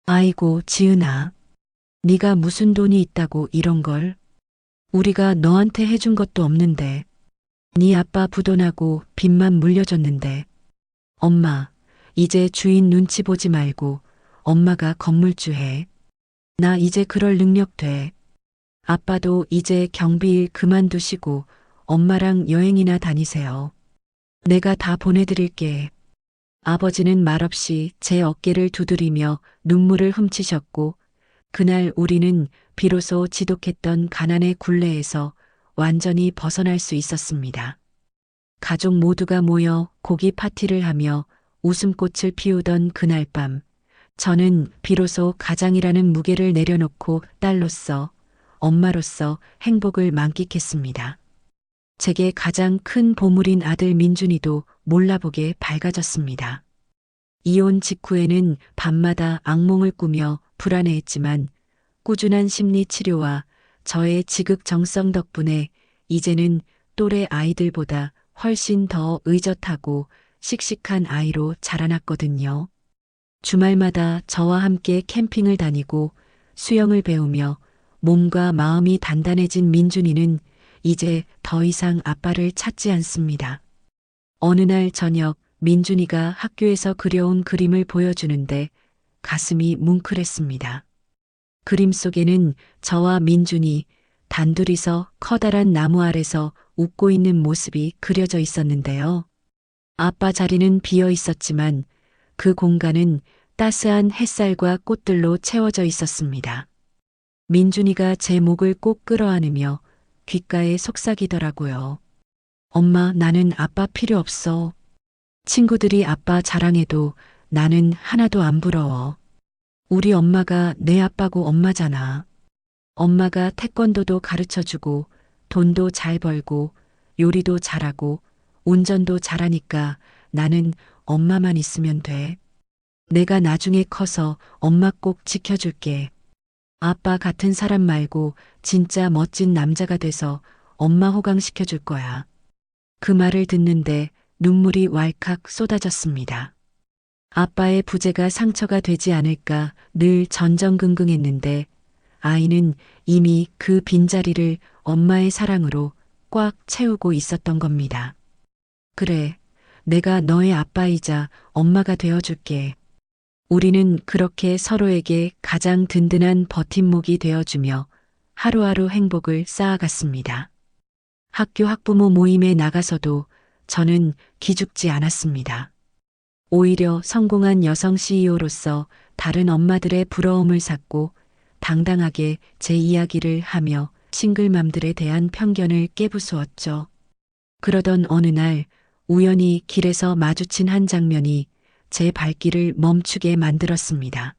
아이고 지은아. 네가 무슨 돈이 있다고 이런 걸? 우리가 너한테 해준 것도 없는데. 네 아빠 부도나고 빚만 물려줬는데. 엄마, 이제 주인 눈치 보지 말고 엄마가 건물주 해. 나 이제 그럴 능력 돼. 아빠도 이제 경비일 그만두시고 엄마랑 여행이나 다니세요. 내가 다 보내드릴게. 아버지는 말없이 제 어깨를 두드리며 눈물을 훔치셨고 그날 우리는 비로소 지독했던 가난의 굴레에서 완전히 벗어날 수 있었습니다. 가족 모두가 모여 고기 파티를 하며 웃음꽃을 피우던 그날 밤, 저는 비로소 가장이라는 무게를 내려놓고 딸로서, 엄마로서 행복을 만끽했습니다. 제게 가장 큰 보물인 아들 민준이도 몰라보게 밝아졌습니다. 이혼 직후에는 밤마다 악몽을 꾸며 불안해했지만 꾸준한 심리 치료와 저의 지극정성 덕분에 이제는 또래 아이들보다 훨씬 더 의젓하고 씩씩한 아이로 자라났거든요. 주말마다 저와 함께 캠핑을 다니고 수영을 배우며 몸과 마음이 단단해진 민준이는 이제 더 이상 아빠를 찾지 않습니다. 어느 날 저녁 민준이가 학교에서 그려온 그림을 보여주는데 가슴이 뭉클했습니다. 그림 속에는 저와 민준이 단둘이서 커다란 나무 아래서 웃고 있는 모습이 그려져 있었는데요. 아빠 자리는 비어 있었지만 그 공간은 따스한 햇살과 꽃들로 채워져 있었습니다. 민준이가 제 목을 꼭 끌어안으며 귓가에 속삭이더라고요. 엄마, 나는 아빠 필요 없어. 친구들이 아빠 자랑해도 나는 하나도 안 부러워. 우리 엄마가 내 아빠고 엄마잖아. 엄마가 태권도도 가르쳐주고 돈도 잘 벌고 요리도 잘하고 운전도 잘하니까 나는 엄마만 있으면 돼. 내가 나중에 커서 엄마 꼭 지켜줄게. 아빠 같은 사람 말고 진짜 멋진 남자가 돼서 엄마 호강시켜줄 거야. 그 말을 듣는데 눈물이 왈칵 쏟아졌습니다. 아빠의 부재가 상처가 되지 않을까 늘 전전긍긍했는데 아이는 이미 그 빈자리를 엄마의 사랑으로 꽉 채우고 있었던 겁니다. 그래, 내가 너의 아빠이자 엄마가 되어줄게. 우리는 그렇게 서로에게 가장 든든한 버팀목이 되어주며 하루하루 행복을 쌓아갔습니다. 학교 학부모 모임에 나가서도 저는 기죽지 않았습니다. 오히려 성공한 여성 CEO로서 다른 엄마들의 부러움을 샀고 당당하게 제 이야기를 하며 싱글맘들에 대한 편견을 깨부수었죠. 그러던 어느 날 우연히 길에서 마주친 한 장면이 제 발길을 멈추게 만들었습니다.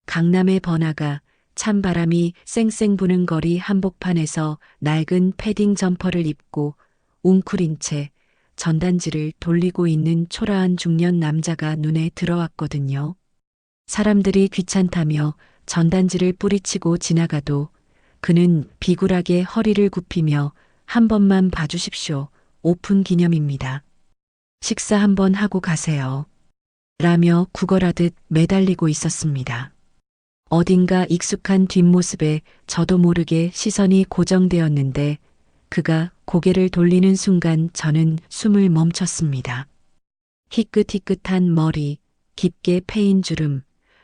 강남의 번화가 찬바람이 쌩쌩 부는 거리 한복판에서 낡은 패딩 점퍼를 입고 웅크린 채 전단지를 돌리고 있는 초라한 중년 남자가 눈에 들어왔거든요. 사람들이 귀찮다며 전단지를 뿌리치고 지나가도 그는 비굴하게 허리를 굽히며 한 번만 봐주십시오. 오픈 기념입니다. 식사 한번 하고 가세요. 라며 구걸하듯 매달리고 있었습니다. 어딘가 익숙한 뒷모습에 저도 모르게 시선이 고정되었는데 그가 고개를 돌리는 순간 저는 숨을 멈췄습니다. 희끗희끗한 머리, 깊게 패인 주름,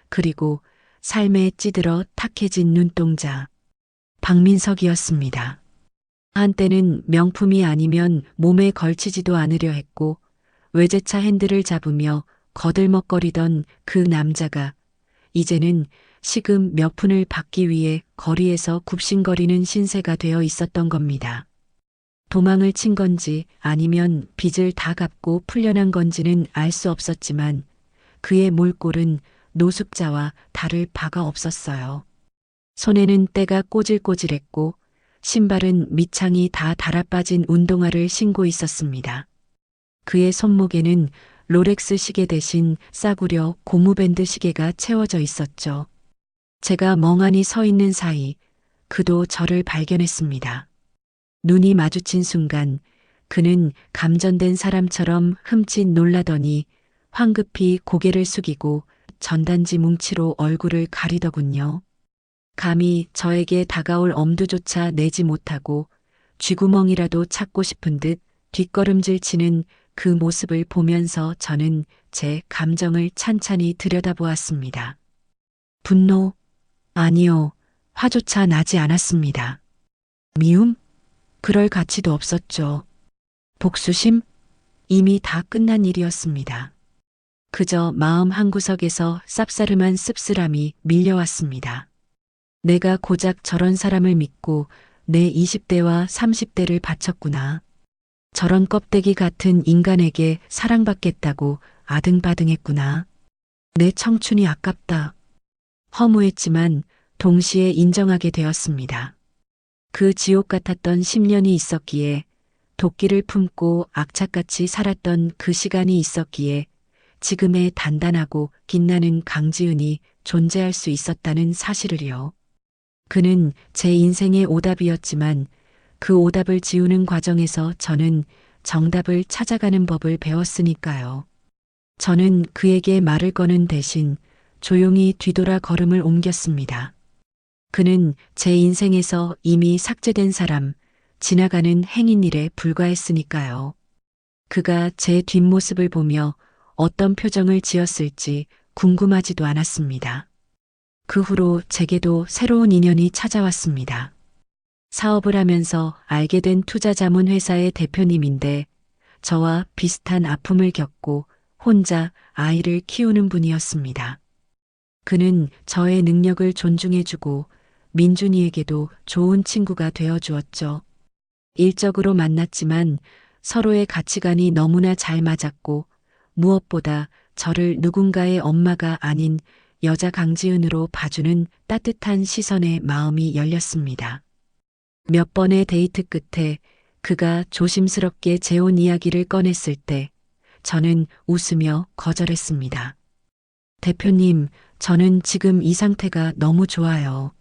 그리고 삶에 찌들어 탁해진 눈동자. 박민석이었습니다. 한때는 명품이 아니면 몸에 걸치지도 않으려 했고 외제차 핸들을 잡으며 거들먹거리던 그 남자가 이제는 시금 몇 푼을 받기 위해 거리에서 굽신거리는 신세가 되어 있었던 겁니다. 도망을 친 건지 아니면 빚을 다 갚고 풀려난 건지는 알 수 없었지만 그의 몰골은 노숙자와 다를 바가 없었어요. 손에는 때가 꼬질꼬질했고 신발은 밑창이 다 달아빠진 운동화를 신고 있었습니다. 그의 손목에는 롤렉스 시계 대신 싸구려 고무밴드 시계가 채워져 있었죠. 제가 멍하니 서 있는 사이 그도 저를 발견했습니다. 눈이 마주친 순간 그는 감전된 사람처럼 흠칫 놀라더니 황급히 고개를 숙이고 전단지 뭉치로 얼굴을 가리더군요. 감히 저에게 다가올 엄두조차 내지 못하고 쥐구멍이라도 찾고 싶은 듯 뒷걸음질 치는 그 모습을 보면서 저는 제 감정을 찬찬히 들여다보았습니다. 분노? 아니요. 화조차 나지 않았습니다. 미움? 그럴 가치도 없었죠. 복수심? 이미 다 끝난 일이었습니다. 그저 마음 한구석에서 쌉싸름한 씁쓸함이 밀려왔습니다. 내가 고작 저런 사람을 믿고 내 20대와 30대를 바쳤구나. 저런 껍데기 같은 인간에게 사랑받겠다고 아등바등했구나. 내 청춘이 아깝다. 허무했지만 동시에 인정하게 되었습니다. 그 지옥 같았던 10년이 있었기에, 도끼를 품고 악착같이 살았던 그 시간이 있었기에 지금의 단단하고 빛나는 강지은이 존재할 수 있었다는 사실을요. 그는 제 인생의 오답이었지만 그 오답을 지우는 과정에서 저는 정답을 찾아가는 법을 배웠으니까요. 저는 그에게 말을 거는 대신 조용히 뒤돌아 걸음을 옮겼습니다. 그는 제 인생에서 이미 삭제된 사람, 지나가는 행인일에 불과했으니까요. 그가 제 뒷모습을 보며 어떤 표정을 지었을지 궁금하지도 않았습니다. 그 후로 제게도 새로운 인연이 찾아왔습니다. 사업을 하면서 알게 된 투자자문회사의 대표님인데 저와 비슷한 아픔을 겪고 혼자 아이를 키우는 분이었습니다. 그는 저의 능력을 존중해주고 민준이에게도 좋은 친구가 되어주었죠. 일적으로 만났지만 서로의 가치관이 너무나 잘 맞았고 무엇보다 저를 누군가의 엄마가 아닌 여자 강지은으로 봐주는 따뜻한 시선에 마음이 열렸습니다. 몇 번의 데이트 끝에 그가 조심스럽게 재혼 이야기를 꺼냈을 때 저는 웃으며 거절했습니다. 대표님, 저는 지금 이 상태가 너무 좋아요.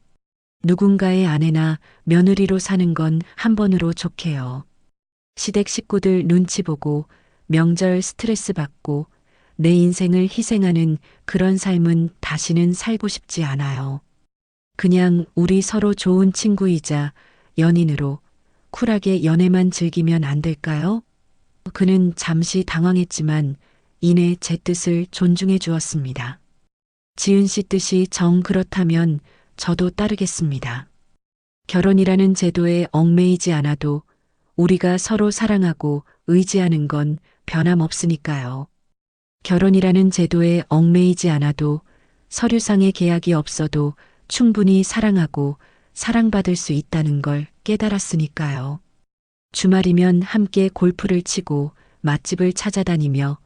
누군가의 아내나 며느리로 사는 건 한 번으로 좋게요. 시댁 식구들 눈치 보고 명절 스트레스 받고 내 인생을 희생하는 그런 삶은 다시는 살고 싶지 않아요. 그냥 우리 서로 좋은 친구이자 연인으로 쿨하게 연애만 즐기면 안 될까요? 그는 잠시 당황했지만 이내 제 뜻을 존중해 주었습니다. 지은 씨 뜻이 정 그렇다면 저도 따르겠습니다. 결혼이라는 제도에 얽매이지 않아도 우리가 서로 사랑하고 의지하는 건 변함없으니까요. 결혼이라는 제도에 얽매이지 않아도 서류상의 계약이 없어도 충분히 사랑하고 사랑받을 수 있다는 걸 깨달았으니까요. 주말이면 함께 골프를 치고 맛집을 찾아다니며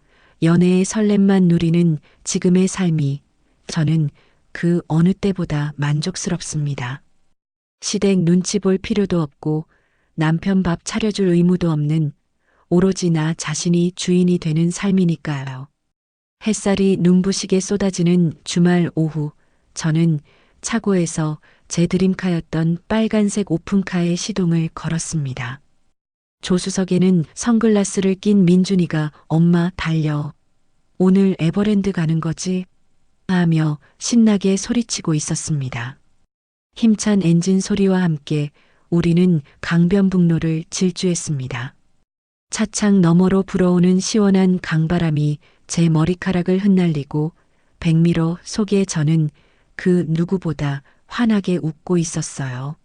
연애의 설렘만 누리는 지금의 삶이 저는 그 어느 때보다 만족스럽습니다. 시댁 눈치 볼 필요도 없고 남편 밥 차려줄 의무도 없는 오로지 나 자신이 주인이 되는 삶이니까요. 햇살이 눈부시게 쏟아지는 주말 오후, 저는 차고에서 제 드림카였던 빨간색 오픈카의 시동을 걸었습니다. 조수석에는 선글라스를 낀 민준이가 엄마 달려. 오늘 에버랜드 가는 거지? 하며 신나게 소리치고 있었습니다. 힘찬 엔진 소리와 함께 우리는 강변북로를 질주했습니다. 차창 너머로 불어오는 시원한 강바람이 제 머리카락을 흩날리고 백미러 속에 저는 그 누구보다 환하게 웃고 있었어요.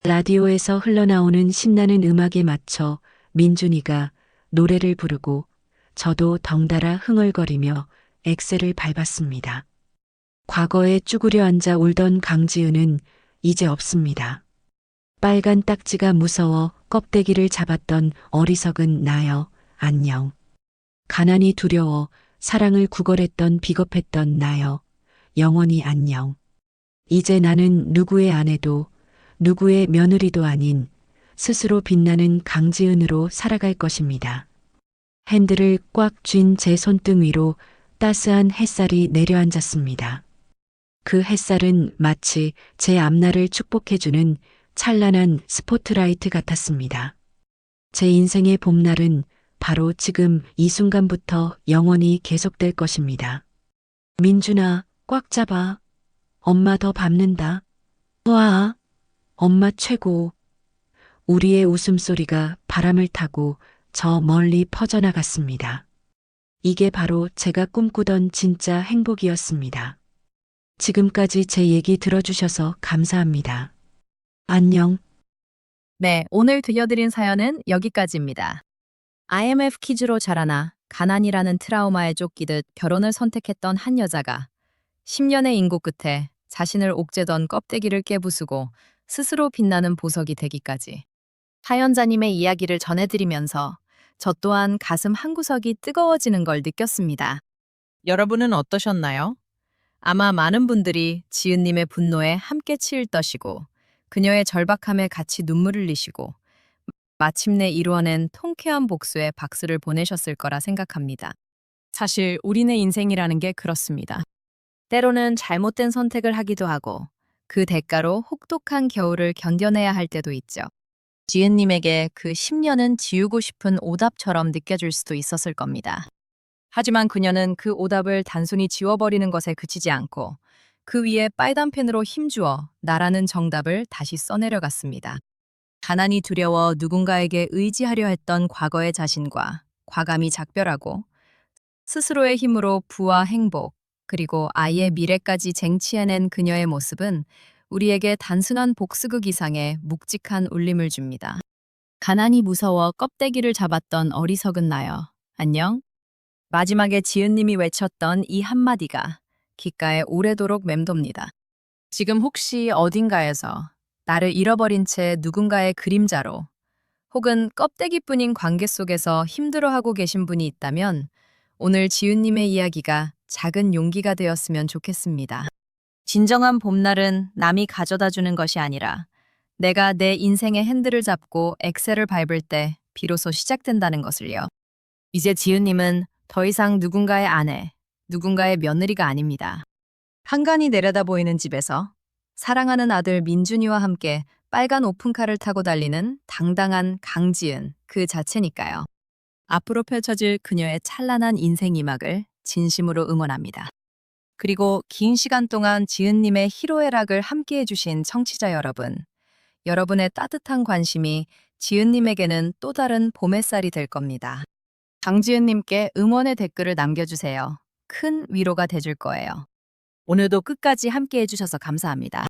라디오에서 흘러나오는 신나는 음악에 맞춰 민준이가 노래를 부르고 저도 덩달아 흥얼거리며 엑셀을 밟았습니다. 과거에 쭈그려 앉아 울던 강지은은 이제 없습니다. 빨간 딱지가 무서워 껍데기를 잡았던 어리석은 나여, 안녕. 가난이 두려워 사랑을 구걸했던 비겁했던 나여, 영원히 안녕. 이제 나는 누구의 아내도 누구의 며느리도 아닌 스스로 빛나는 강지은으로 살아갈 것입니다. 핸들을 꽉 쥔 제 손등 위로 따스한 햇살이 내려앉았습니다. 그 햇살은 마치 제 앞날을 축복해주는 찬란한 스포트라이트 같았습니다. 제 인생의 봄날은 바로 지금 이 순간부터 영원히 계속될 것입니다. 민준아, 꽉 잡아. 엄마 더 밟는다. 와, 엄마 최고. 우리의 웃음소리가 바람을 타고 저 멀리 퍼져나갔습니다. 이게 바로 제가 꿈꾸던 진짜 행복이었습니다. 지금까지 제 얘기 들어주셔서 감사합니다. 안녕. 네, 오늘 들려드린 사연은 여기까지입니다. IMF 퀴즈로 자라나 가난이라는 트라우마에 쫓기듯 결혼을 선택했던 한 여자가 10년의 인고 끝에 자신을 옥죄던 껍데기를 깨부수고 스스로 빛나는 보석이 되기까지. 사연자님의 이야기를 전해드리면서 저 또한 가슴 한구석이 뜨거워지는 걸 느꼈습니다. 여러분은 어떠셨나요? 아마 많은 분들이 지은님의 분노에 함께 치일 듯이고 그녀의 절박함에 같이 눈물을 흘리시고 마침내 이루어낸 통쾌한 복수에 박수를 보내셨을 거라 생각합니다. 사실 우리네 인생이라는 게 그렇습니다. 때로는 잘못된 선택을 하기도 하고 그 대가로 혹독한 겨울을 견뎌내야 할 때도 있죠. 지은님에게 그 10년은 지우고 싶은 오답처럼 느껴질 수도 있었을 겁니다. 하지만 그녀는 그 오답을 단순히 지워버리는 것에 그치지 않고 그 위에 빨간 펜으로 힘주어 나라는 정답을 다시 써내려갔습니다. 가난이 두려워 누군가에게 의지하려 했던 과거의 자신과 과감히 작별하고 스스로의 힘으로 부와 행복, 그리고 아이의 미래까지 쟁취해낸 그녀의 모습은 우리에게 단순한 복수극 이상의 묵직한 울림을 줍니다. 가난이 무서워 껍데기를 잡았던 어리석은 나여. 안녕? 마지막에 지은님이 외쳤던 이 한마디가 귓가에 오래도록 맴돕니다. 지금 혹시 어딘가에서 나를 잃어버린 채 누군가의 그림자로 혹은 껍데기뿐인 관계 속에서 힘들어하고 계신 분이 있다면 오늘 지은님의 이야기가 작은 용기가 되었으면 좋겠습니다. 진정한 봄날은 남이 가져다 주는 것이 아니라 내가 내 인생의 핸들을 잡고 엑셀을 밟을 때 비로소 시작된다는 것을요. 이제 지은님은 더 이상 누군가의 아내, 누군가의 며느리가 아닙니다. 한간이 내려다 보이는 집에서 사랑하는 아들 민준이와 함께 빨간 오픈카를 타고 달리는 당당한 강지은 그 자체니까요. 앞으로 펼쳐질 그녀의 찬란한 인생 이막을 진심으로 응원합니다. 그리고 긴 시간 동안 지은님의 희로애락을 함께 해주신 청취자 여러분, 여러분의 따뜻한 관심이 지은님에게는 또 다른 봄 햇살이 될 겁니다. 강지은님께 응원의 댓글을 남겨주세요. 큰 위로가 돼줄 거예요. 오늘도 끝까지 함께 해주셔서 감사합니다.